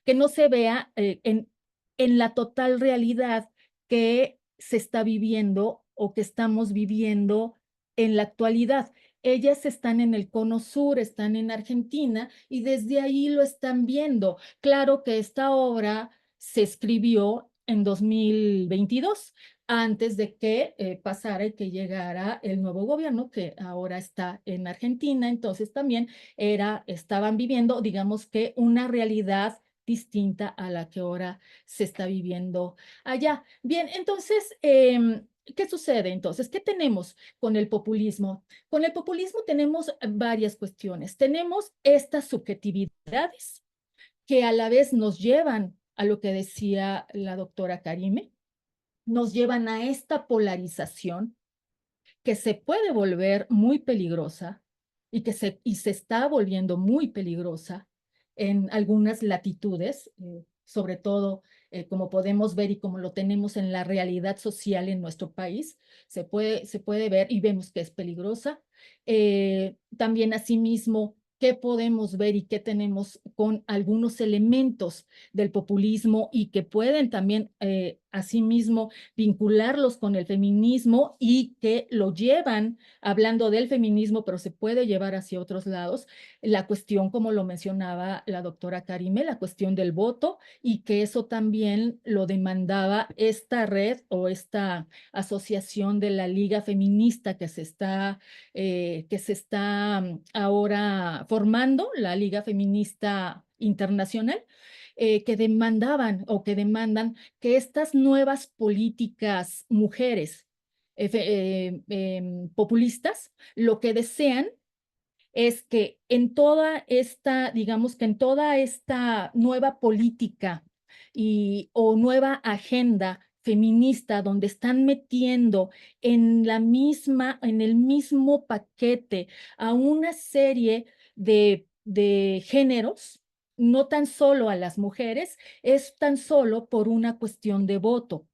que no se vea en la total realidad que se está viviendo o que estamos viviendo en la actualidad. Ellas están en el cono sur, están en Argentina y desde ahí lo están viendo. Claro que esta obra se escribió en 2022, antes de que pasara y que llegara el nuevo gobierno que ahora está en Argentina. Entonces también estaban viviendo, digamos que una realidad distinta a la que ahora se está viviendo allá. Bien, entonces, ¿qué sucede entonces? ¿Qué tenemos con el populismo? Con el populismo tenemos varias cuestiones. Tenemos estas subjetividades que a la vez nos llevan a lo que decía la doctora Karime, nos llevan a esta polarización que se puede volver muy peligrosa y se está volviendo muy peligrosa en algunas latitudes, sobre todo como podemos ver y como lo tenemos en la realidad social en nuestro país, se puede ver y vemos que es peligrosa. También asimismo, qué podemos ver y qué tenemos con algunos elementos del populismo y que pueden también asimismo vincularlos con el feminismo y que lo llevan, hablando del feminismo, pero se puede llevar hacia otros lados, la cuestión, como lo mencionaba la doctora Karime, la cuestión del voto y que eso también lo demandaba esta red o esta asociación de la Liga Feminista que se está ahora formando, la Liga Feminista Internacional, que demandaban o que demandan que estas nuevas políticas mujeres populistas lo que desean es que en toda esta, digamos que en toda esta nueva política o nueva agenda feminista donde están metiendo en el mismo paquete a una serie de géneros, no tan solo a las mujeres, es tan solo por una cuestión de voto.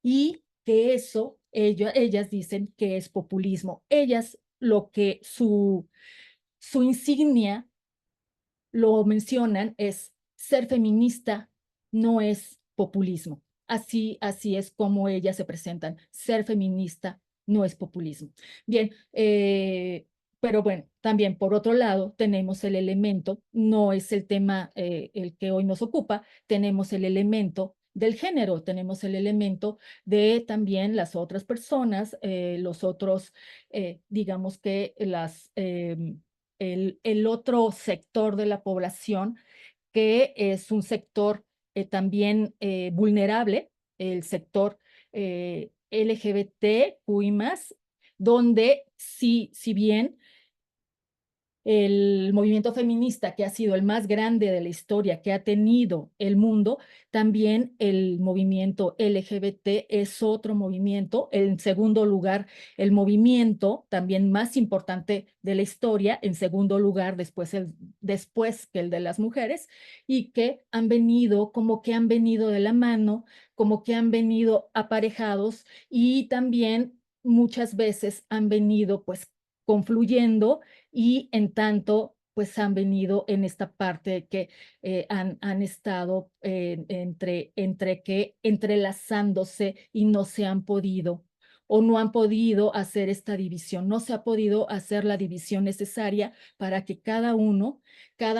Y que eso, ellas dicen que es populismo. Ellas lo que su insignia lo mencionan es ser feminista no es populismo. Así es como ellas se presentan. Ser feminista no es populismo. Bien, pero bueno, también por otro lado tenemos el elemento, no es el tema el que hoy nos ocupa, tenemos el elemento del género, tenemos el elemento de también las otras personas, los otros, digamos que el otro sector de la población, que es un sector también vulnerable, el sector LGBTQI+, donde si bien el movimiento feminista, que ha sido el más grande de la historia que ha tenido el mundo, también el movimiento LGBT es otro movimiento. En segundo lugar, el movimiento también más importante de la historia, en segundo lugar, después que el de las mujeres, y que han venido, como que han venido de la mano, como que han venido aparejados y también muchas veces han venido pues confluyendo y en tanto pues han venido en esta parte que han estado entrelazándose y no se han podido o no han podido hacer esta división, no se ha podido hacer la división necesaria para que cada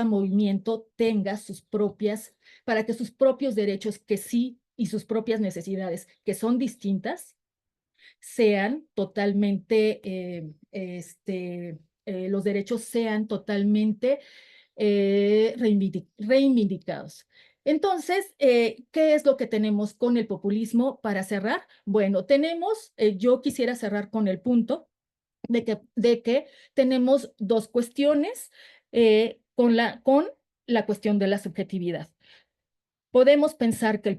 movimiento tenga para que sus propios derechos que sí y sus propias necesidades que son distintas sean totalmente, los derechos sean totalmente reivindicados. Entonces, ¿qué es lo que tenemos con el populismo para cerrar? Bueno, yo quisiera cerrar con el punto de que tenemos dos cuestiones con la cuestión de la subjetividad. Podemos pensar que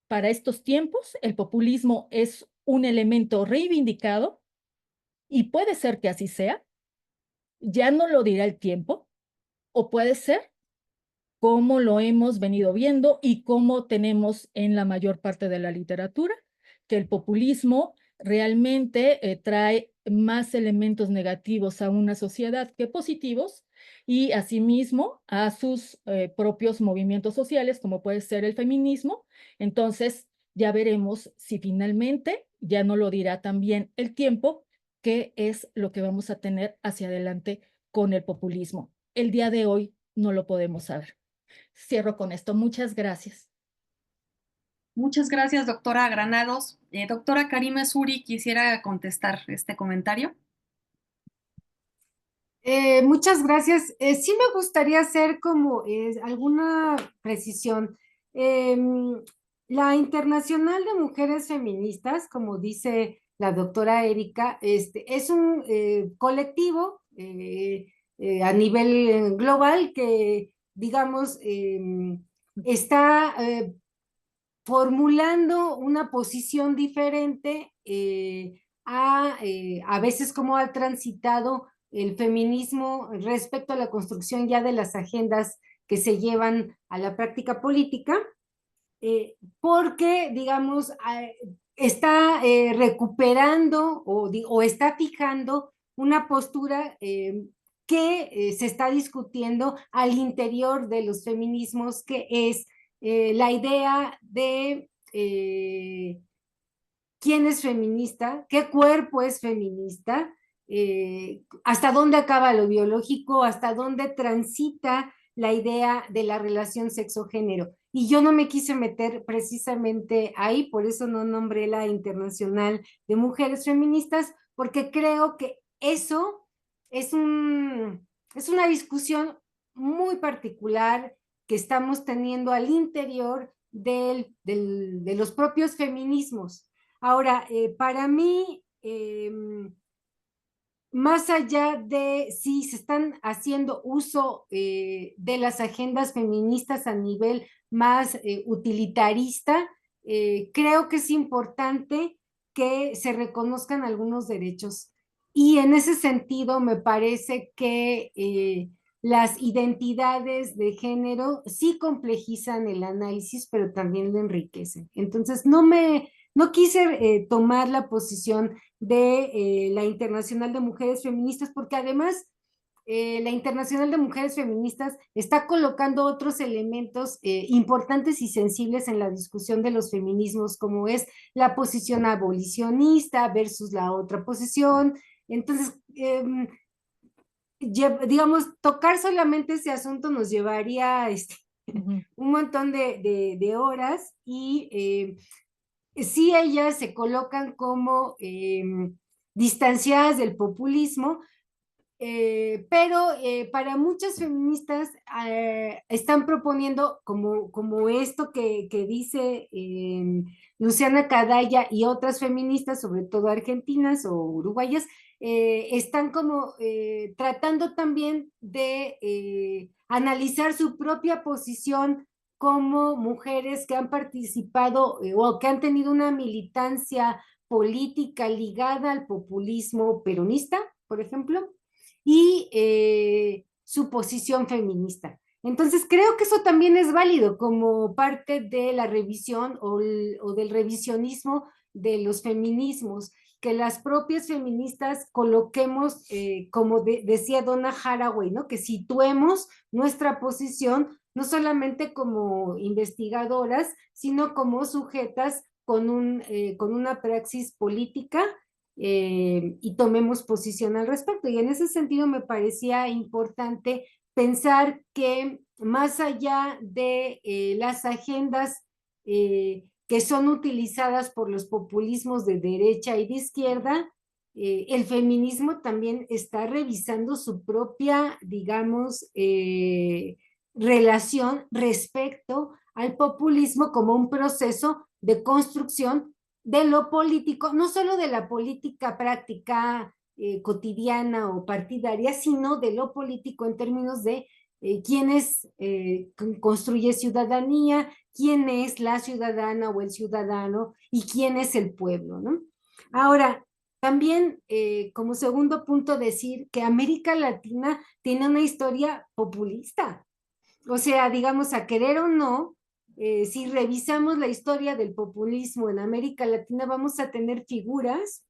para estos tiempos, el populismo es un elemento reivindicado y puede ser que así sea, ya no lo dirá el tiempo, o puede ser como lo hemos venido viendo y como tenemos en la mayor parte de la literatura, que el populismo realmente trae más elementos negativos a una sociedad que positivos y asimismo a sus propios movimientos sociales, como puede ser el feminismo. Entonces, ya veremos si finalmente, ya no lo dirá también el tiempo, qué es lo que vamos a tener hacia adelante con el populismo. El día de hoy no lo podemos saber. Cierro con esto. Muchas gracias. Muchas gracias, doctora Granados. Doctora Karime Suri, quisiera contestar este comentario. Muchas gracias. Sí me gustaría hacer como alguna precisión. La Internacional de Mujeres Feministas, como dice la doctora Erika, es un colectivo a nivel global que, digamos, está formulando una posición diferente a veces como ha transitado el feminismo respecto a la construcción ya de las agendas que se llevan a la práctica política, porque, digamos, está recuperando o está fijando una postura que se está discutiendo al interior de los feminismos, que es la idea de quién es feminista, qué cuerpo es feminista, hasta dónde acaba lo biológico, hasta dónde transita la idea de la relación sexo-género. Y yo no me quise meter precisamente ahí, por eso no nombré la Internacional de Mujeres Feministas, porque creo que eso es una discusión muy particular que estamos teniendo al interior de los propios feminismos. Ahora, para mí, más allá de si se están haciendo uso de las agendas feministas a nivel más utilitarista, creo que es importante que se reconozcan algunos derechos. Y en ese sentido, me parece que las identidades de género sí complejizan el análisis, pero también lo enriquecen. Entonces, no quise tomar la posición de la Internacional de Mujeres Feministas, porque además la Internacional de Mujeres Feministas está colocando otros elementos importantes y sensibles en la discusión de los feminismos, como es la posición abolicionista versus la otra posición. Entonces, digamos, tocar solamente ese asunto nos llevaría un montón de horas y sí ellas se colocan como distanciadas del populismo, pero para muchas feministas están proponiendo como esto que dice Luciana Cadaya y otras feministas, sobre todo argentinas o uruguayas, están como tratando también de analizar su propia posición como mujeres que han participado o que han tenido una militancia política ligada al populismo peronista, por ejemplo, y su posición feminista. Entonces, creo que eso también es válido como parte de la revisión o del revisionismo de los feminismos, que las propias feministas coloquemos, como decía Donna Haraway, ¿no? Que situemos nuestra posición no solamente como investigadoras, sino como sujetas con una praxis política, y tomemos posición al respecto. Y en ese sentido me parecía importante pensar que más allá de las agendas que son utilizadas por los populismos de derecha y de izquierda, el feminismo también está revisando su propia, digamos, relación respecto al populismo como un proceso de construcción de lo político, no solo de la política práctica cotidiana o partidaria, sino de lo político en términos de quién construye ciudadanía, quién es la ciudadana o el ciudadano y quién es el pueblo, ¿no? Ahora, también como segundo punto decir que América Latina tiene una historia populista. O sea, digamos, a querer o no, si revisamos la historia del populismo en América Latina, vamos a tener figuras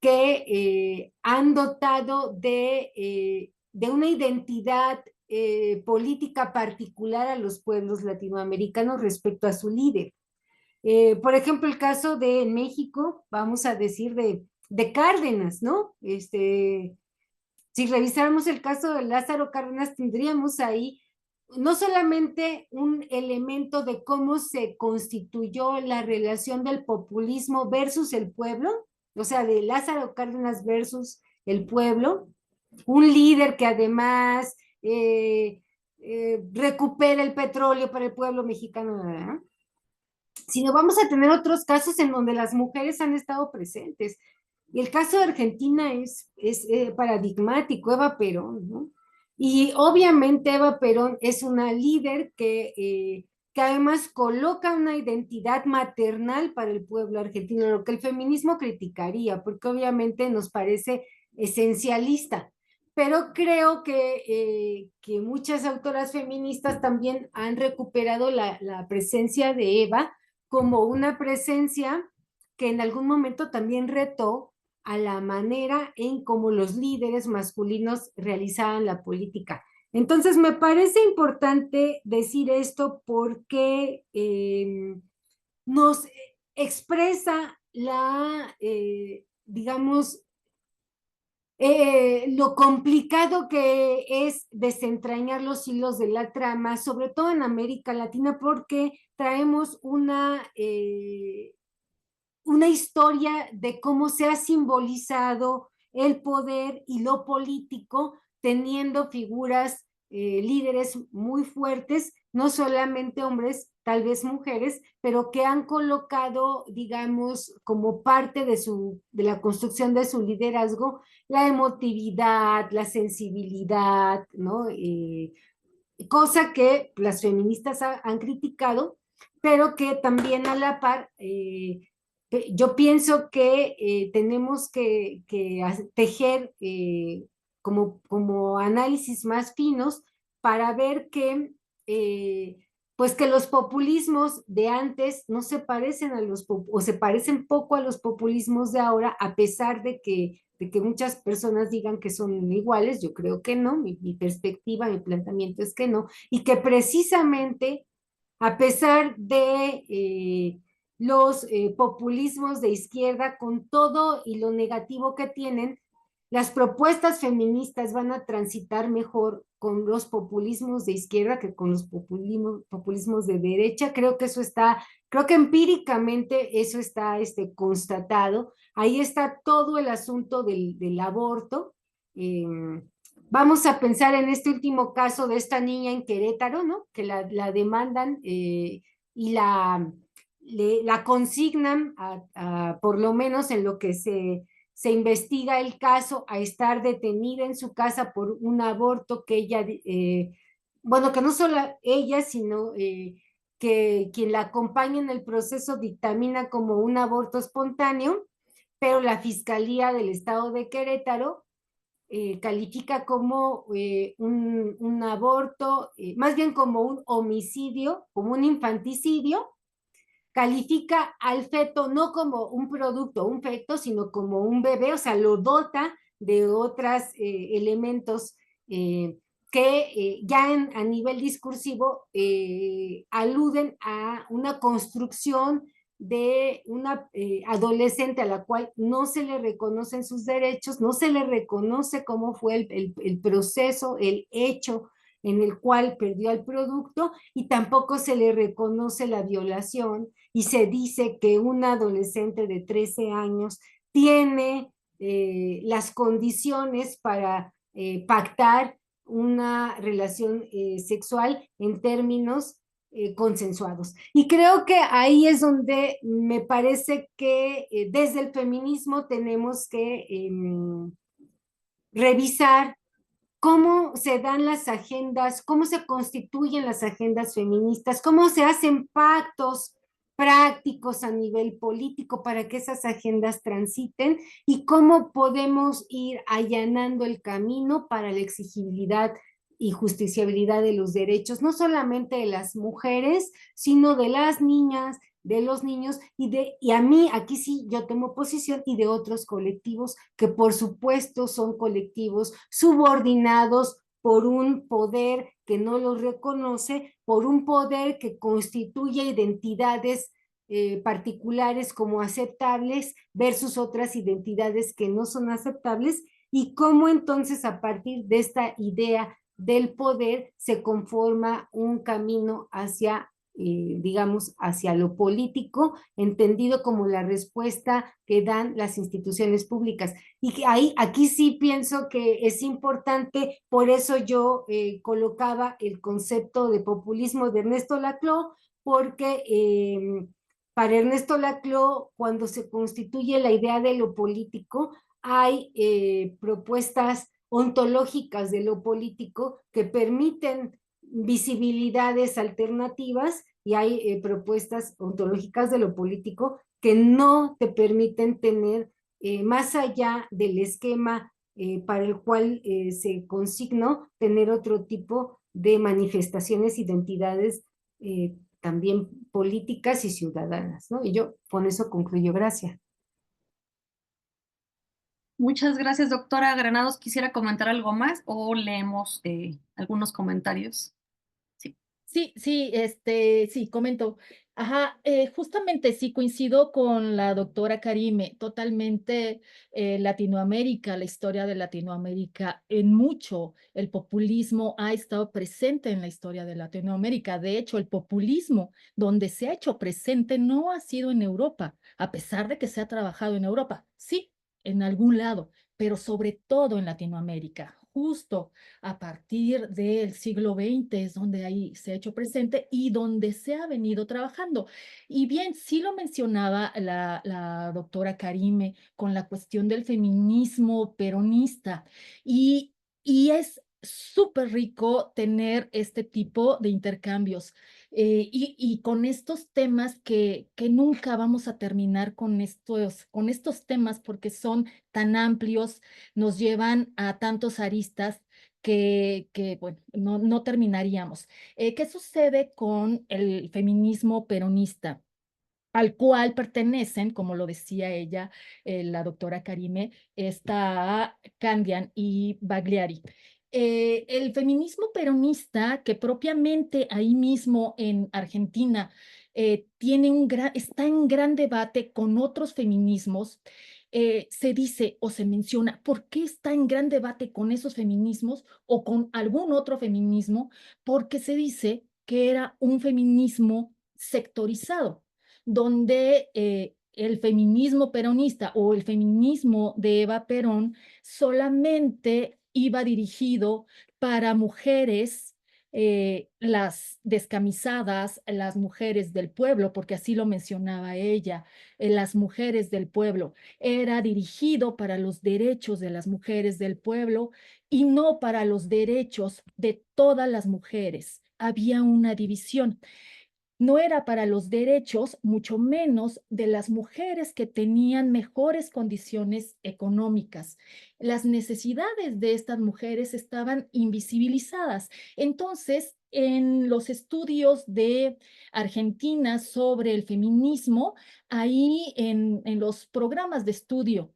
que han dotado de una identidad política particular a los pueblos latinoamericanos respecto a su líder. Por ejemplo, el caso de México, vamos a decir, de Cárdenas, ¿no? Si revisáramos el caso de Lázaro Cárdenas, tendríamos ahí no solamente un elemento de cómo se constituyó la relación del populismo versus el pueblo, o sea, de Lázaro Cárdenas versus el pueblo, un líder que además recupera el petróleo para el pueblo mexicano, ¿verdad? Sino vamos a tener otros casos en donde las mujeres han estado presentes. Y el caso de Argentina es paradigmático, Eva Perón, ¿no? Y obviamente Eva Perón es una líder que además coloca una identidad maternal para el pueblo argentino, lo que el feminismo criticaría, porque obviamente nos parece esencialista. Pero creo que muchas autoras feministas también han recuperado la presencia de Eva como una presencia que en algún momento también retó a la manera en cómo los líderes masculinos realizaban la política. Entonces, me parece importante decir esto porque nos expresa digamos, lo complicado que es desentrañar los hilos de la trama, sobre todo en América Latina, porque traemos una historia de cómo se ha simbolizado el poder y lo político, teniendo figuras, líderes muy fuertes, no solamente hombres, tal vez mujeres, pero que han colocado, digamos, como parte de la construcción de su liderazgo, la emotividad, la sensibilidad, ¿no? Cosa que las feministas han criticado, pero que también a la par, yo pienso que tenemos que tejer como análisis más finos para ver que pues que los populismos de antes no se parecen o se parecen poco a los populismos de ahora, a pesar de que muchas personas digan que son iguales. Yo creo que no, mi perspectiva, mi planteamiento es que no, y que precisamente a pesar de los populismos de izquierda, con todo y lo negativo que tienen, las propuestas feministas van a transitar mejor con los populismos de izquierda que con los populismos de derecha. Creo que empíricamente eso está constatado. Ahí está todo el asunto del aborto. Vamos a pensar en este último caso de esta niña en Querétaro, ¿no? Que la demandan y la consignan, por lo menos en lo que se investiga el caso, a estar detenida en su casa por un aborto que ella, bueno, que no solo ella, sino que quien la acompaña en el proceso dictamina como un aborto espontáneo, pero la Fiscalía del Estado de Querétaro califica como un aborto, más bien como un homicidio, como un infanticidio, califica al feto no como un producto, un feto, sino como un bebé, o sea, lo dota de otros elementos que ya a nivel discursivo aluden a una construcción de una adolescente a la cual no se le reconocen sus derechos, no se le reconoce cómo fue el proceso, el hecho en el cual perdió el producto, y tampoco se le reconoce la violación, y se dice que una adolescente de 13 años tiene las condiciones para pactar una relación sexual en términos consensuados. Y creo que ahí es donde me parece que desde el feminismo tenemos que revisar cómo se dan las agendas, cómo se constituyen las agendas feministas, cómo se hacen pactos prácticos a nivel político para que esas agendas transiten, y cómo podemos ir allanando el camino para la exigibilidad y justiciabilidad de los derechos, no solamente de las mujeres, sino de las niñas, de los niños, y a mí aquí sí yo tomo posición, y de otros colectivos que por supuesto son colectivos subordinados por un poder que no los reconoce, por un poder que constituye identidades particulares como aceptables versus otras identidades que no son aceptables, y cómo entonces a partir de esta idea del poder se conforma un camino hacia digamos, hacia lo político, entendido como la respuesta que dan las instituciones públicas. Y que aquí sí pienso que es importante, por eso yo colocaba el concepto de populismo de Ernesto Laclau, porque para Ernesto Laclau, cuando se constituye la idea de lo político, hay propuestas ontológicas de lo político que permiten visibilidades alternativas, y hay propuestas ontológicas de lo político que no te permiten tener más allá del esquema para el cual se consignó, tener otro tipo de manifestaciones, identidades también políticas y ciudadanas, ¿no? Y yo con eso concluyo. Gracias. Muchas gracias, doctora Granados. ¿Quisiera comentar algo más o leemos algunos comentarios? Sí. Sí, comento. Ajá, justamente sí coincido con la doctora Karime, totalmente Latinoamérica, la historia de Latinoamérica, en mucho el populismo ha estado presente en la historia de Latinoamérica. De hecho, el populismo donde se ha hecho presente no ha sido en Europa, a pesar de que se ha trabajado en Europa, sí, en algún lado, pero sobre todo en Latinoamérica. Justo a partir del siglo XX es donde ahí se ha hecho presente y donde se ha venido trabajando. Y bien, sí lo mencionaba la doctora Karime con la cuestión del feminismo peronista, y es súper rico tener este tipo de intercambios. Y con estos temas que nunca vamos a terminar con estos temas porque son tan amplios, nos llevan a tantos aristas bueno, no terminaríamos. ¿Qué sucede con el feminismo peronista? Al cual pertenecen, como lo decía ella, la doctora Karime, está Candian y Bagliari. El feminismo peronista, que propiamente ahí mismo en Argentina está en gran debate con otros feminismos, se dice o se menciona por qué está en gran debate con esos feminismos o con algún otro feminismo, porque se dice que era un feminismo sectorizado donde el feminismo peronista o el feminismo de Eva Perón solamente iba dirigido para mujeres, las descamisadas, las mujeres del pueblo, porque así lo mencionaba ella, las mujeres del pueblo. Era dirigido para los derechos de las mujeres del pueblo y no para los derechos de todas las mujeres. Había una división. No era para los derechos, mucho menos de las mujeres que tenían mejores condiciones económicas. Las necesidades de estas mujeres estaban invisibilizadas. Entonces, en los estudios de Argentina sobre el feminismo, ahí en los programas de estudio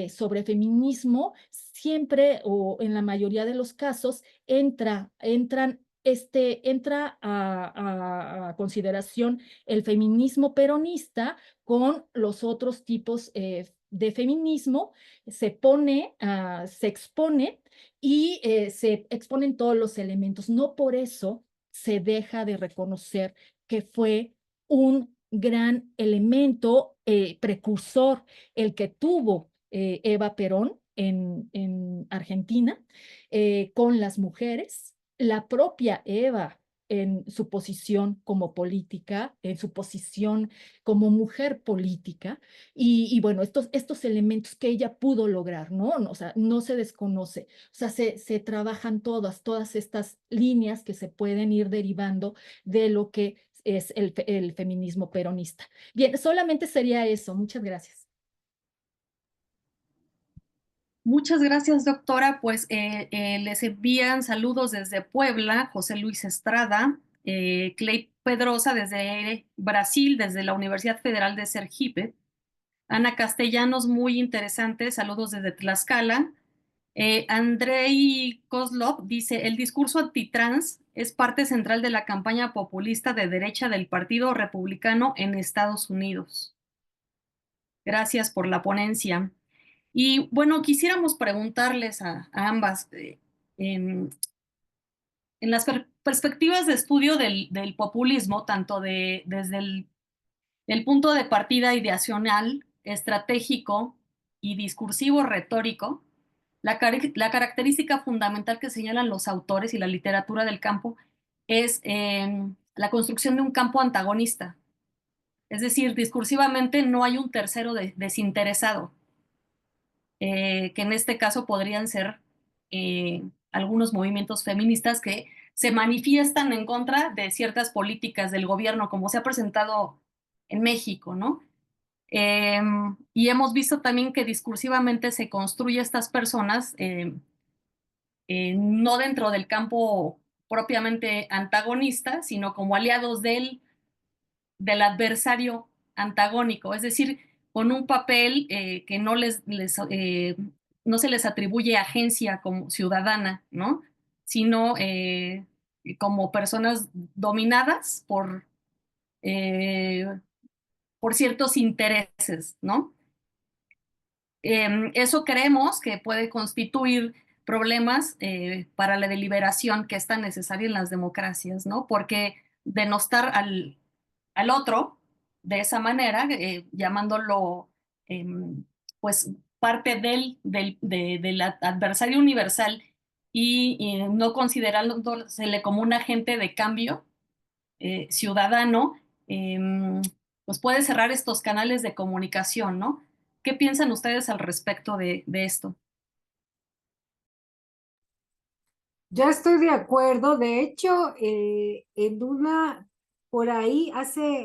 sobre feminismo, siempre o en la mayoría de los casos entra a consideración el feminismo peronista con los otros tipos de feminismo, se expone y se exponen todos los elementos. No por eso se deja de reconocer que fue un gran elemento precursor el que tuvo Eva Perón en Argentina con las mujeres, la propia Eva en su posición como política, en su posición como mujer política, y bueno, estos elementos que ella pudo lograr, ¿no? O sea, no se desconoce, o sea, se trabajan todas estas líneas que se pueden ir derivando de lo que es el feminismo peronista. Bien, solamente sería eso. Muchas gracias. Muchas gracias, doctora. Pues les envían saludos desde Puebla, José Luis Estrada, Clay Pedrosa desde Brasil, desde la Universidad Federal de Sergipe, Ana Castellanos, muy interesante, saludos desde Tlaxcala. Andrei Kozlov dice, el discurso antitrans es parte central de la campaña populista de derecha del Partido Republicano en Estados Unidos. Gracias por la ponencia. Y bueno, quisiéramos preguntarles a ambas, en, en las perspectivas de estudio del populismo, tanto desde el punto de partida ideacional, estratégico y discursivo retórico, la característica fundamental que señalan los autores y la literatura del campo es la construcción de un campo antagonista. Es decir, discursivamente no hay un tercero desinteresado, que en este caso podrían ser algunos movimientos feministas que se manifiestan en contra de ciertas políticas del gobierno, como se ha presentado en México, ¿no? Y hemos visto también que discursivamente se construye estas personas no dentro del campo propiamente antagonista, sino como aliados del adversario antagónico, es decir, con un papel que no se les atribuye agencia como ciudadana, ¿no? Sino como personas dominadas eh, por ciertos intereses, ¿no? Eso creemos que puede constituir problemas para la deliberación que es tan necesaria en las democracias, ¿no? Porque denostar al otro de esa manera, llamándolo eh, pues parte del adversario universal y no considerándosele como un agente de cambio ciudadano, eh, pues puede cerrar estos canales de comunicación, ¿no? ¿Qué piensan ustedes al respecto de esto? Yo estoy de acuerdo. De hecho, por ahí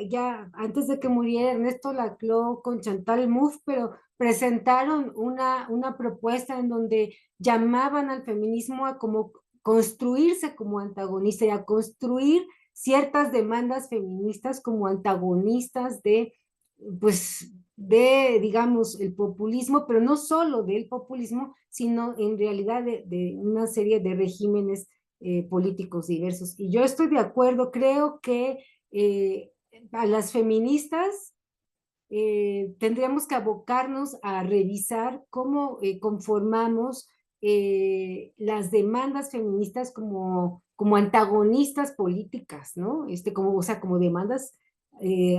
ya, antes de que muriera Ernesto Laclau con Chantal Mouffe, pero presentaron una propuesta en donde llamaban al feminismo a como construirse como antagonista y a construir ciertas demandas feministas como antagonistas pues, digamos, el populismo, pero no solo del populismo, sino en realidad de una serie de regímenes políticos diversos. Y yo estoy de acuerdo, creo que a las feministas tendríamos que abocarnos a revisar cómo conformamos las demandas feministas como antagonistas políticas, ¿no? O sea, como demandas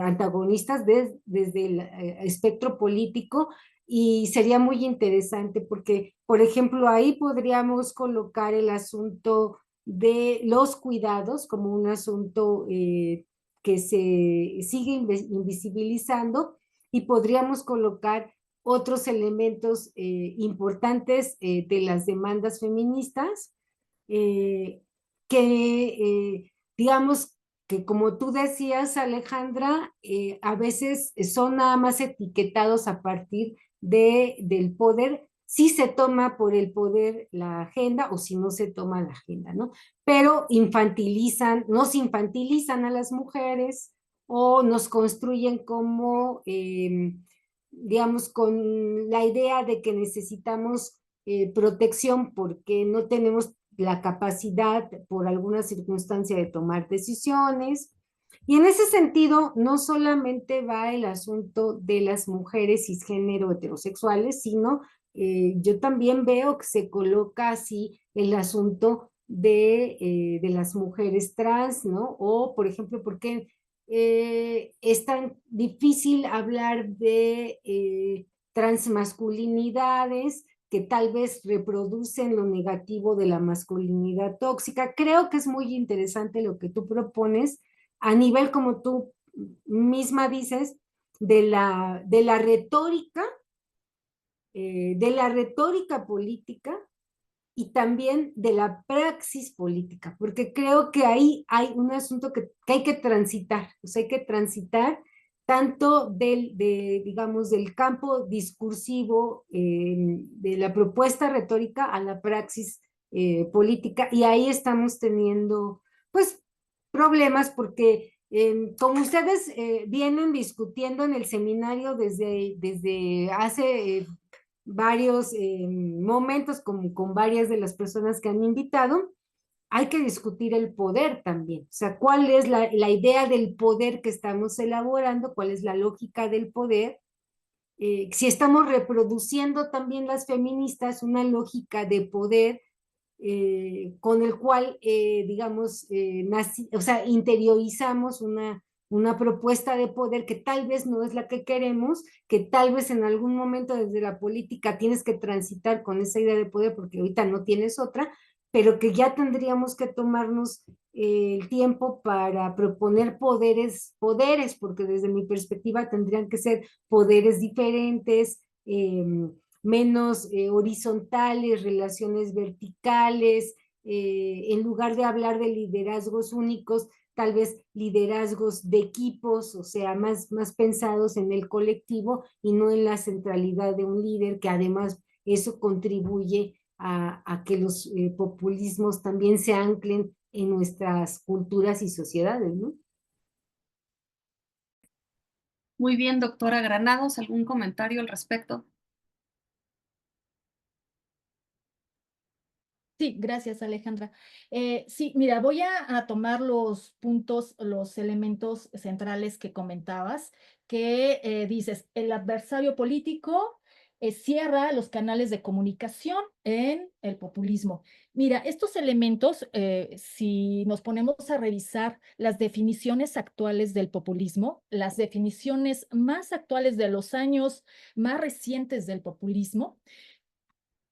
antagonistas desde el espectro político, y sería muy interesante porque, por ejemplo, ahí podríamos colocar el asunto de los cuidados como un asunto que se sigue invisibilizando, y podríamos colocar otros elementos importantes de las demandas feministas eh, digamos, que como tú decías, Alejandra, a veces son nada más etiquetados a partir del poder si se toma por el poder la agenda o si no se toma la agenda, ¿no? Pero nos infantilizan a las mujeres o nos construyen como, digamos, con la idea de que necesitamos protección porque no tenemos la capacidad por alguna circunstancia de tomar decisiones. Y en ese sentido, no solamente va el asunto de las mujeres cisgénero heterosexuales, sino yo también veo que se coloca así el asunto de las mujeres trans, ¿no? O, por ejemplo, ¿por qué es tan difícil hablar de transmasculinidades que tal vez reproducen lo negativo de la masculinidad tóxica? Creo que es muy interesante lo que tú propones a nivel, como tú misma dices, de la retórica política y también de la praxis política, porque creo que ahí hay un asunto que hay que transitar, o sea, hay que transitar tanto digamos, del campo discursivo, de la propuesta retórica a la praxis política, y ahí estamos teniendo, pues, problemas porque, como ustedes vienen discutiendo en el seminario desde hace varios momentos con varias de las personas que han invitado, hay que discutir el poder también. O sea, cuál es la idea del poder que estamos elaborando, cuál es la lógica del poder. Si estamos reproduciendo también las feministas una lógica de poder con el cual, digamos, o sea, interiorizamos una propuesta de poder que tal vez no es la que queremos, que tal vez en algún momento desde la política tienes que transitar con esa idea de poder porque ahorita no tienes otra, pero que ya tendríamos que tomarnos el tiempo para proponer poderes, porque desde mi perspectiva tendrían que ser poderes diferentes, menos horizontales, relaciones verticales, en lugar de hablar de liderazgos únicos, tal vez liderazgos de equipos, o sea, más pensados en el colectivo y no en la centralidad de un líder, que además eso contribuye a que los populismos también se anclen en nuestras culturas y sociedades, ¿no? Muy bien, doctora Granados, ¿algún comentario al respecto? Sí, gracias, Alejandra. Sí, mira, voy a tomar los puntos, los elementos centrales que comentabas, que dices, el adversario político cierra los canales de comunicación en el populismo. Mira, estos elementos, si nos ponemos a revisar las definiciones actuales del populismo, las definiciones más actuales de los años más recientes del populismo,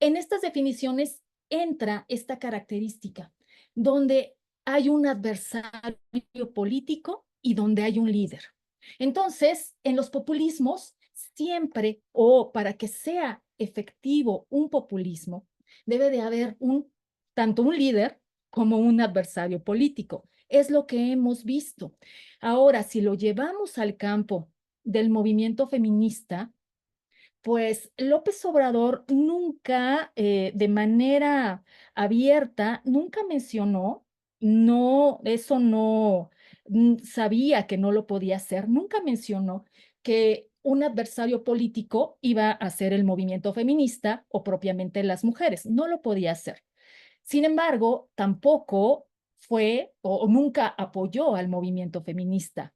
en estas definiciones entra esta característica, donde hay un adversario político y donde hay un líder. Entonces, en los populismos, siempre, o para que sea efectivo un populismo, debe de haber tanto un líder como un adversario político. Es lo que hemos visto. Ahora, si lo llevamos al campo del movimiento feminista, pues López Obrador nunca, de manera abierta, nunca mencionó, no, eso no, sabía que no lo podía hacer, nunca mencionó que un adversario político iba a ser el movimiento feminista o propiamente las mujeres, no lo podía hacer. Sin embargo, tampoco fue o nunca apoyó al movimiento feminista.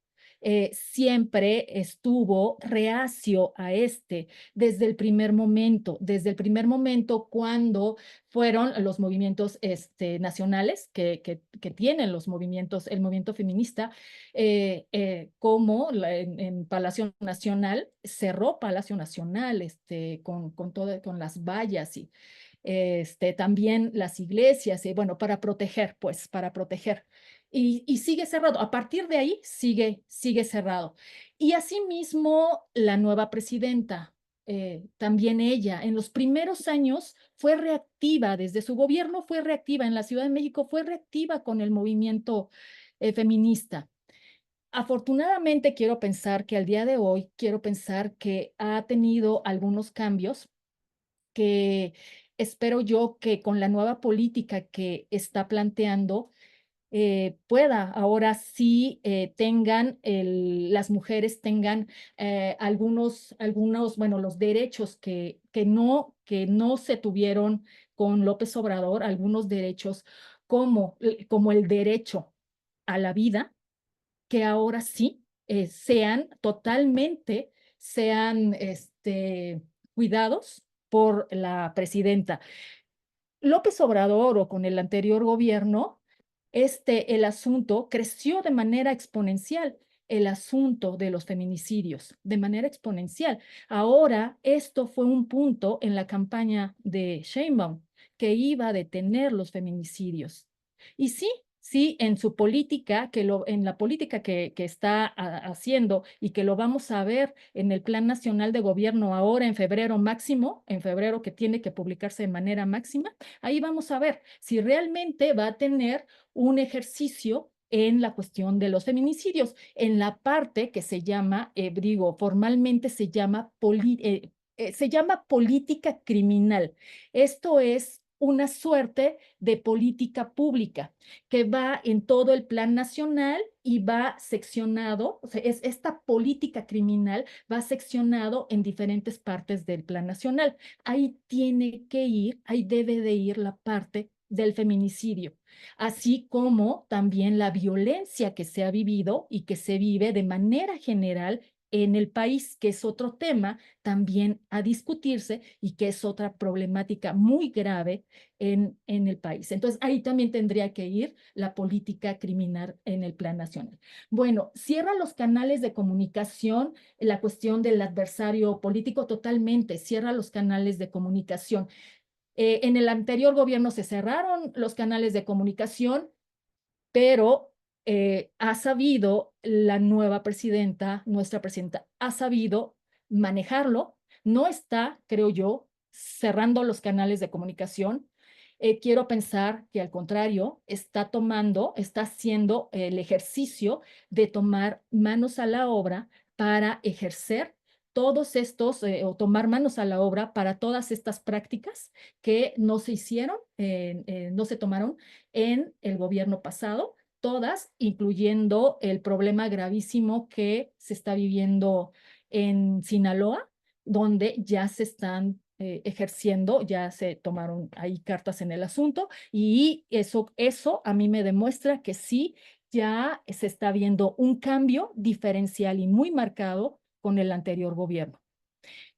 Siempre estuvo reacio a desde el primer momento cuando fueron los movimientos nacionales que tienen el movimiento feminista, como en Palacio Nacional, cerró Palacio Nacional con las vallas y también las iglesias, y bueno, para proteger, pues, para proteger. Y sigue cerrado. A partir de ahí sigue cerrado. Y asimismo, la nueva presidenta, también ella, en los primeros años fue reactiva, desde su gobierno fue reactiva, en la Ciudad de México fue reactiva con el movimiento feminista. Afortunadamente, quiero pensar que al día de hoy, quiero pensar que ha tenido algunos cambios que espero yo que con la nueva política que está planteando, pueda ahora sí las mujeres tengan bueno, los derechos que no se tuvieron con López Obrador, algunos derechos como el derecho a la vida, que ahora sí sean totalmente, cuidados por la presidenta. López Obrador o con el anterior gobierno, el asunto creció de manera exponencial, el asunto de los feminicidios, de manera exponencial. Ahora, esto fue un punto en la campaña de Sheinbaum, que iba a detener los feminicidios. Y sí, sí, en su política, en la política que está haciendo y que lo vamos a ver en el Plan Nacional de Gobierno ahora en febrero máximo, en febrero que tiene que publicarse de manera máxima, ahí vamos a ver si realmente va a tener un ejercicio en la cuestión de los feminicidios, en la parte que se llama, formalmente se llama política criminal. Esto es una suerte de política pública que va en todo el plan nacional y va seccionado, o sea, esta política criminal va seccionado en diferentes partes del plan nacional. Ahí tiene que ir, ahí debe de ir la parte del feminicidio, así como también la violencia que se ha vivido y que se vive de manera general en el país, que es otro tema también a discutirse y que es otra problemática muy grave en el país. Entonces, ahí también tendría que ir la política criminal en el plan nacional. Bueno, cierra los canales de comunicación, la cuestión del adversario político totalmente, cierra los canales de comunicación. En el anterior gobierno se cerraron los canales de comunicación, pero ha sabido la nueva presidenta, nuestra presidenta, ha sabido manejarlo. No está, creo yo, cerrando los canales de comunicación. Quiero pensar que al contrario, está haciendo el ejercicio de tomar manos a la obra para ejercer todos estos, o tomar manos a la obra para todas estas prácticas que no se hicieron, no se tomaron en el gobierno pasado, todas, incluyendo el problema gravísimo que se está viviendo en Sinaloa, donde ya se están ejerciendo, ya se tomaron ahí cartas en el asunto y eso a mí me demuestra que sí, ya se está viendo un cambio diferencial y muy marcado con el anterior gobierno.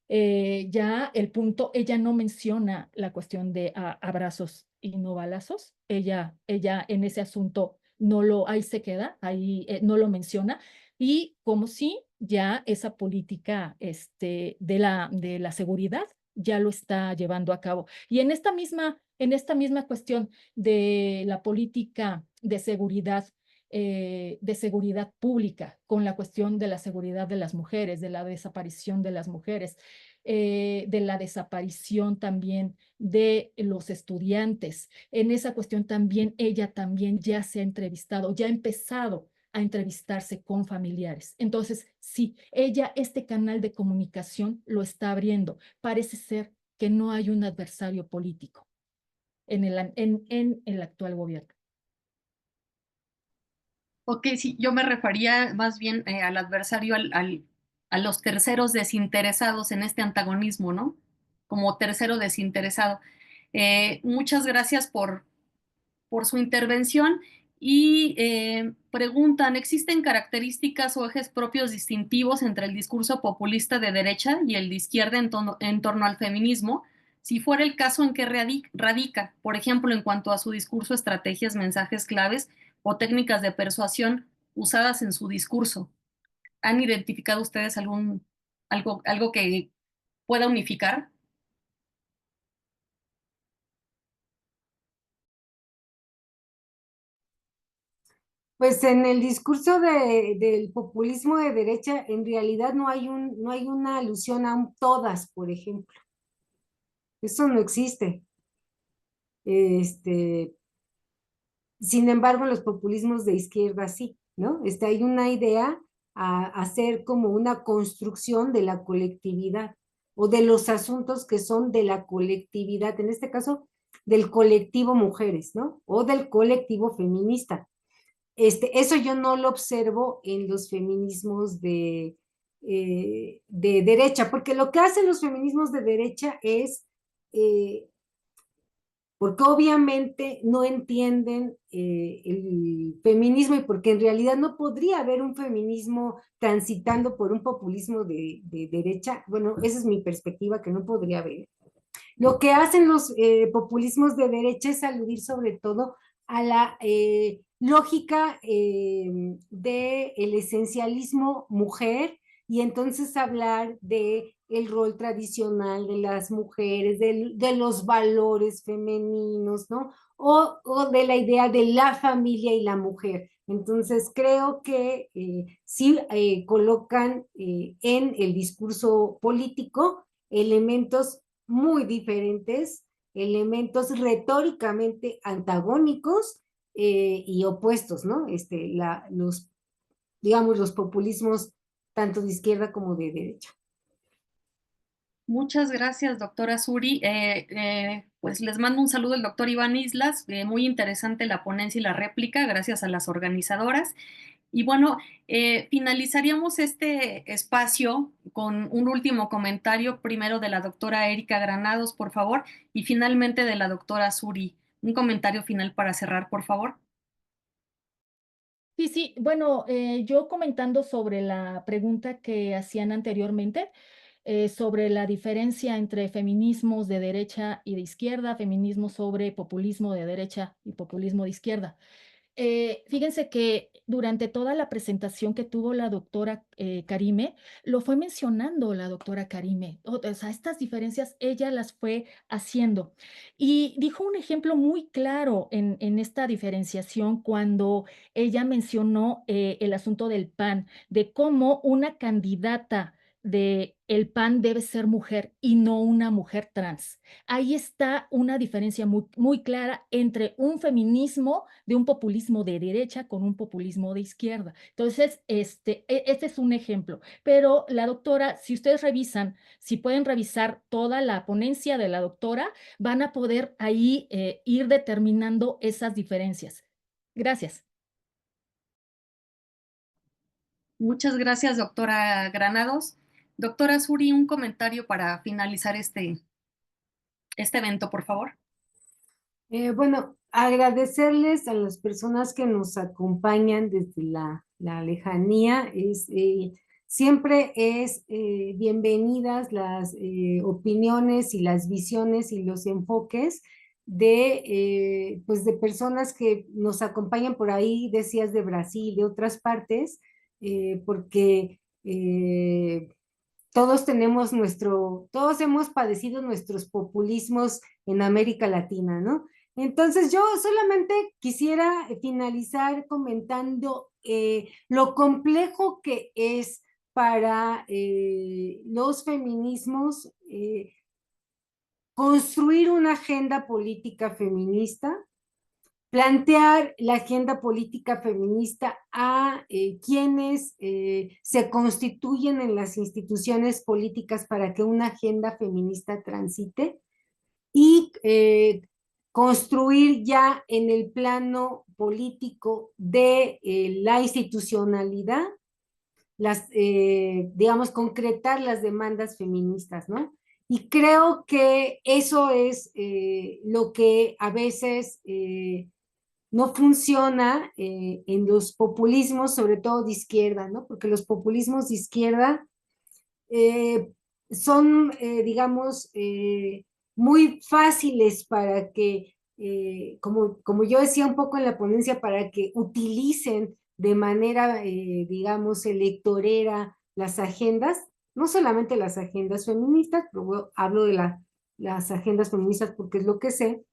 Ya el punto, ella no menciona la cuestión de abrazos y no balazos. Ella en ese asunto ahí se queda, ahí no lo menciona. Y como si ya esa política de la seguridad ya lo está llevando a cabo. Y en esta misma cuestión de la política de seguridad pública, con la cuestión de la seguridad de las mujeres, de la desaparición de las mujeres, de la desaparición también de los estudiantes. En esa cuestión también ella también ya se ha entrevistado, ya ha empezado a entrevistarse con familiares. Entonces, sí, ella este canal de comunicación lo está abriendo. Parece ser que no hay un adversario político en el actual gobierno. Ok, sí, yo me refería más bien al adversario, a los terceros desinteresados en este antagonismo, ¿no? Como tercero desinteresado. Muchas gracias por su intervención y preguntan, ¿existen características o ejes propios distintivos entre el discurso populista de derecha y el de izquierda en torno al feminismo? Si fuera el caso, ¿en qué radica? Por ejemplo, en cuanto a su discurso, estrategias, mensajes claves o técnicas de persuasión usadas en su discurso. ¿Han identificado ustedes algo que pueda unificar? Pues en el discurso del populismo de derecha, en realidad no hay una alusión a un todas, por ejemplo. Eso no existe. Este, sin embargo, en los populismos de izquierda sí, ¿no? Hay una idea a hacer como una construcción de la colectividad. o de los asuntos que son de la colectividad, en este caso del colectivo mujeres, ¿no? O del colectivo feminista. Eso yo no lo observo en los feminismos de derecha, porque lo que hacen los feminismos de derecha es, porque obviamente no entienden el feminismo y porque en realidad no podría haber un feminismo transitando por un populismo de derecha. Bueno, esa es mi perspectiva, que no podría haber. Lo que hacen los populismos de derecha es aludir sobre todo a la lógica del esencialismo mujer y entonces hablar de el rol tradicional de las mujeres, de los valores femeninos, ¿no? O de la idea de la familia y la mujer. Entonces creo que sí colocan en el discurso político elementos muy diferentes, elementos retóricamente antagónicos y opuestos, ¿no? Digamos, los populismos tanto de izquierda como de derecha. Muchas gracias, doctora Suri. Pues les mando un saludo al doctor Iván Islas. Muy interesante la ponencia y la réplica, gracias a las organizadoras. Y bueno, finalizaríamos este espacio con un último comentario, primero de la doctora Erika Granados, por favor, y finalmente de la doctora Suri. Un comentario final para cerrar, por favor. Sí, sí, bueno, yo comentando sobre la pregunta que hacían anteriormente, sobre la diferencia entre feminismos de derecha y de izquierda, feminismo sobre populismo de derecha y populismo de izquierda. Fíjense que durante toda la presentación que tuvo la doctora Karime, lo fue mencionando la doctora Karime. O sea, estas diferencias ella las fue haciendo. Y dijo un ejemplo muy claro en esta diferenciación cuando ella mencionó el asunto del PAN, de cómo una candidata de el PAN debe ser mujer y no una mujer trans. Ahí está una diferencia muy, muy clara entre un feminismo de un populismo de derecha con un populismo de izquierda. Entonces, este es un ejemplo. Pero la doctora, si ustedes revisan, si pueden revisar toda la ponencia de la doctora, van a poder ahí ir determinando esas diferencias. Gracias. Muchas gracias, doctora Granados. Doctora Suri, un comentario para finalizar este evento, por favor. Bueno, agradecerles a las personas que nos acompañan desde la lejanía. Siempre es bienvenidas las opiniones y las visiones y los enfoques pues de personas que nos acompañan por ahí, decías de Brasil, de otras partes, porque todos hemos padecido nuestros populismos en América Latina, ¿no? Entonces yo solamente quisiera finalizar comentando lo complejo que es para los feminismos construir una agenda política feminista, plantear la agenda política feminista a quienes se constituyen en las instituciones políticas para que una agenda feminista transite y construir ya en el plano político de la institucionalidad, digamos, concretar las demandas feministas, ¿no? Y creo que eso es lo que a veces no funciona en los populismos, sobre todo de izquierda, ¿no? Porque los populismos de izquierda son, digamos, muy fáciles para que, como yo decía un poco en la ponencia, para que utilicen de manera, digamos, electorera las agendas, no solamente las agendas feministas, pero hablo de las agendas feministas porque es lo que sé,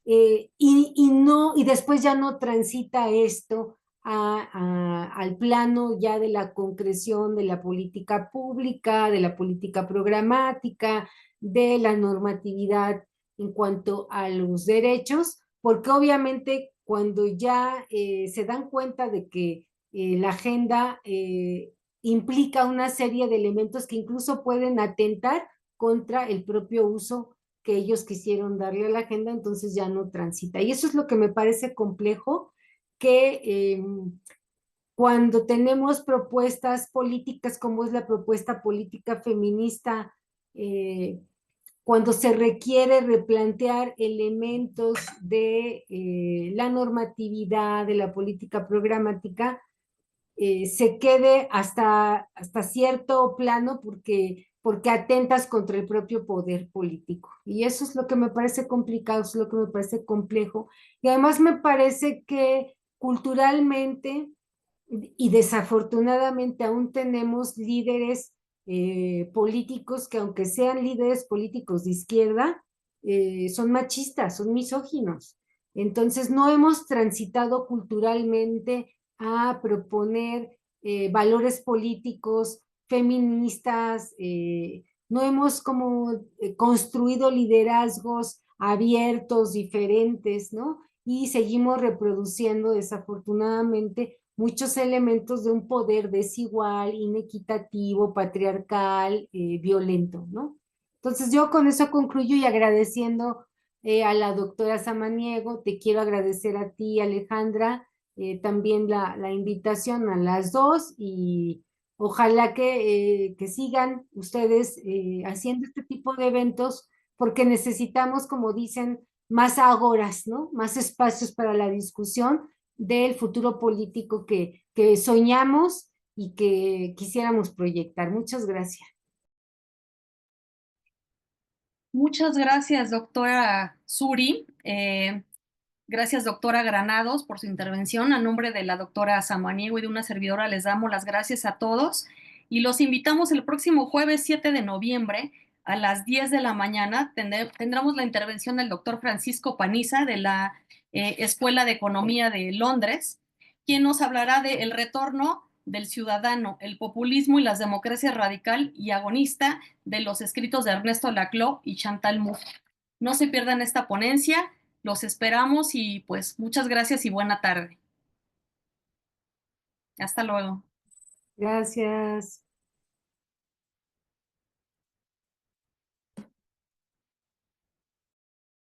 y después ya no transita esto al plano ya de la concreción de la política pública, de la política programática, de la normatividad en cuanto a los derechos, porque obviamente cuando ya se dan cuenta de que la agenda implica una serie de elementos que incluso pueden atentar contra el propio uso que ellos quisieron darle a la agenda, entonces ya no transita. Y eso es lo que me parece complejo, que cuando tenemos propuestas políticas como es la propuesta política feminista, cuando se requiere replantear elementos de la normatividad, de la política programática, se quede hasta cierto plano porque atentas contra el propio poder político. Y eso es lo que me parece complicado, es lo que me parece complejo. Y además me parece que culturalmente y desafortunadamente aún tenemos líderes políticos que aunque sean líderes políticos de izquierda, son machistas, son misóginos. Entonces no hemos transitado culturalmente a proponer valores políticos feministas, no hemos como construido liderazgos abiertos, diferentes, ¿no? Y seguimos reproduciendo desafortunadamente muchos elementos de un poder desigual, inequitativo, patriarcal, violento, ¿no? Entonces yo con eso concluyo y agradeciendo a la doctora Samaniego, te quiero agradecer a ti, Alejandra, también la invitación a las dos y ojalá que sigan ustedes haciendo este tipo de eventos porque necesitamos, como dicen, más ágoras, ¿no? Más espacios para la discusión del futuro político que soñamos y que quisiéramos proyectar. Muchas gracias. Muchas gracias, doctora Suri. Gracias, doctora Granados, por su intervención. A nombre de la doctora Samaniego y de una servidora, les damos las gracias a todos y los invitamos el próximo jueves 7 de noviembre a las 10 de la mañana. Tendremos la intervención del doctor Francisco Paniza de la Escuela de Economía de Londres, quien nos hablará del retorno del ciudadano, el populismo y las democracias radical y agonista de los escritos de Ernesto Laclau y Chantal Mouffe. No se pierdan esta ponencia. Los esperamos y pues muchas gracias y buena tarde. Hasta luego. Gracias.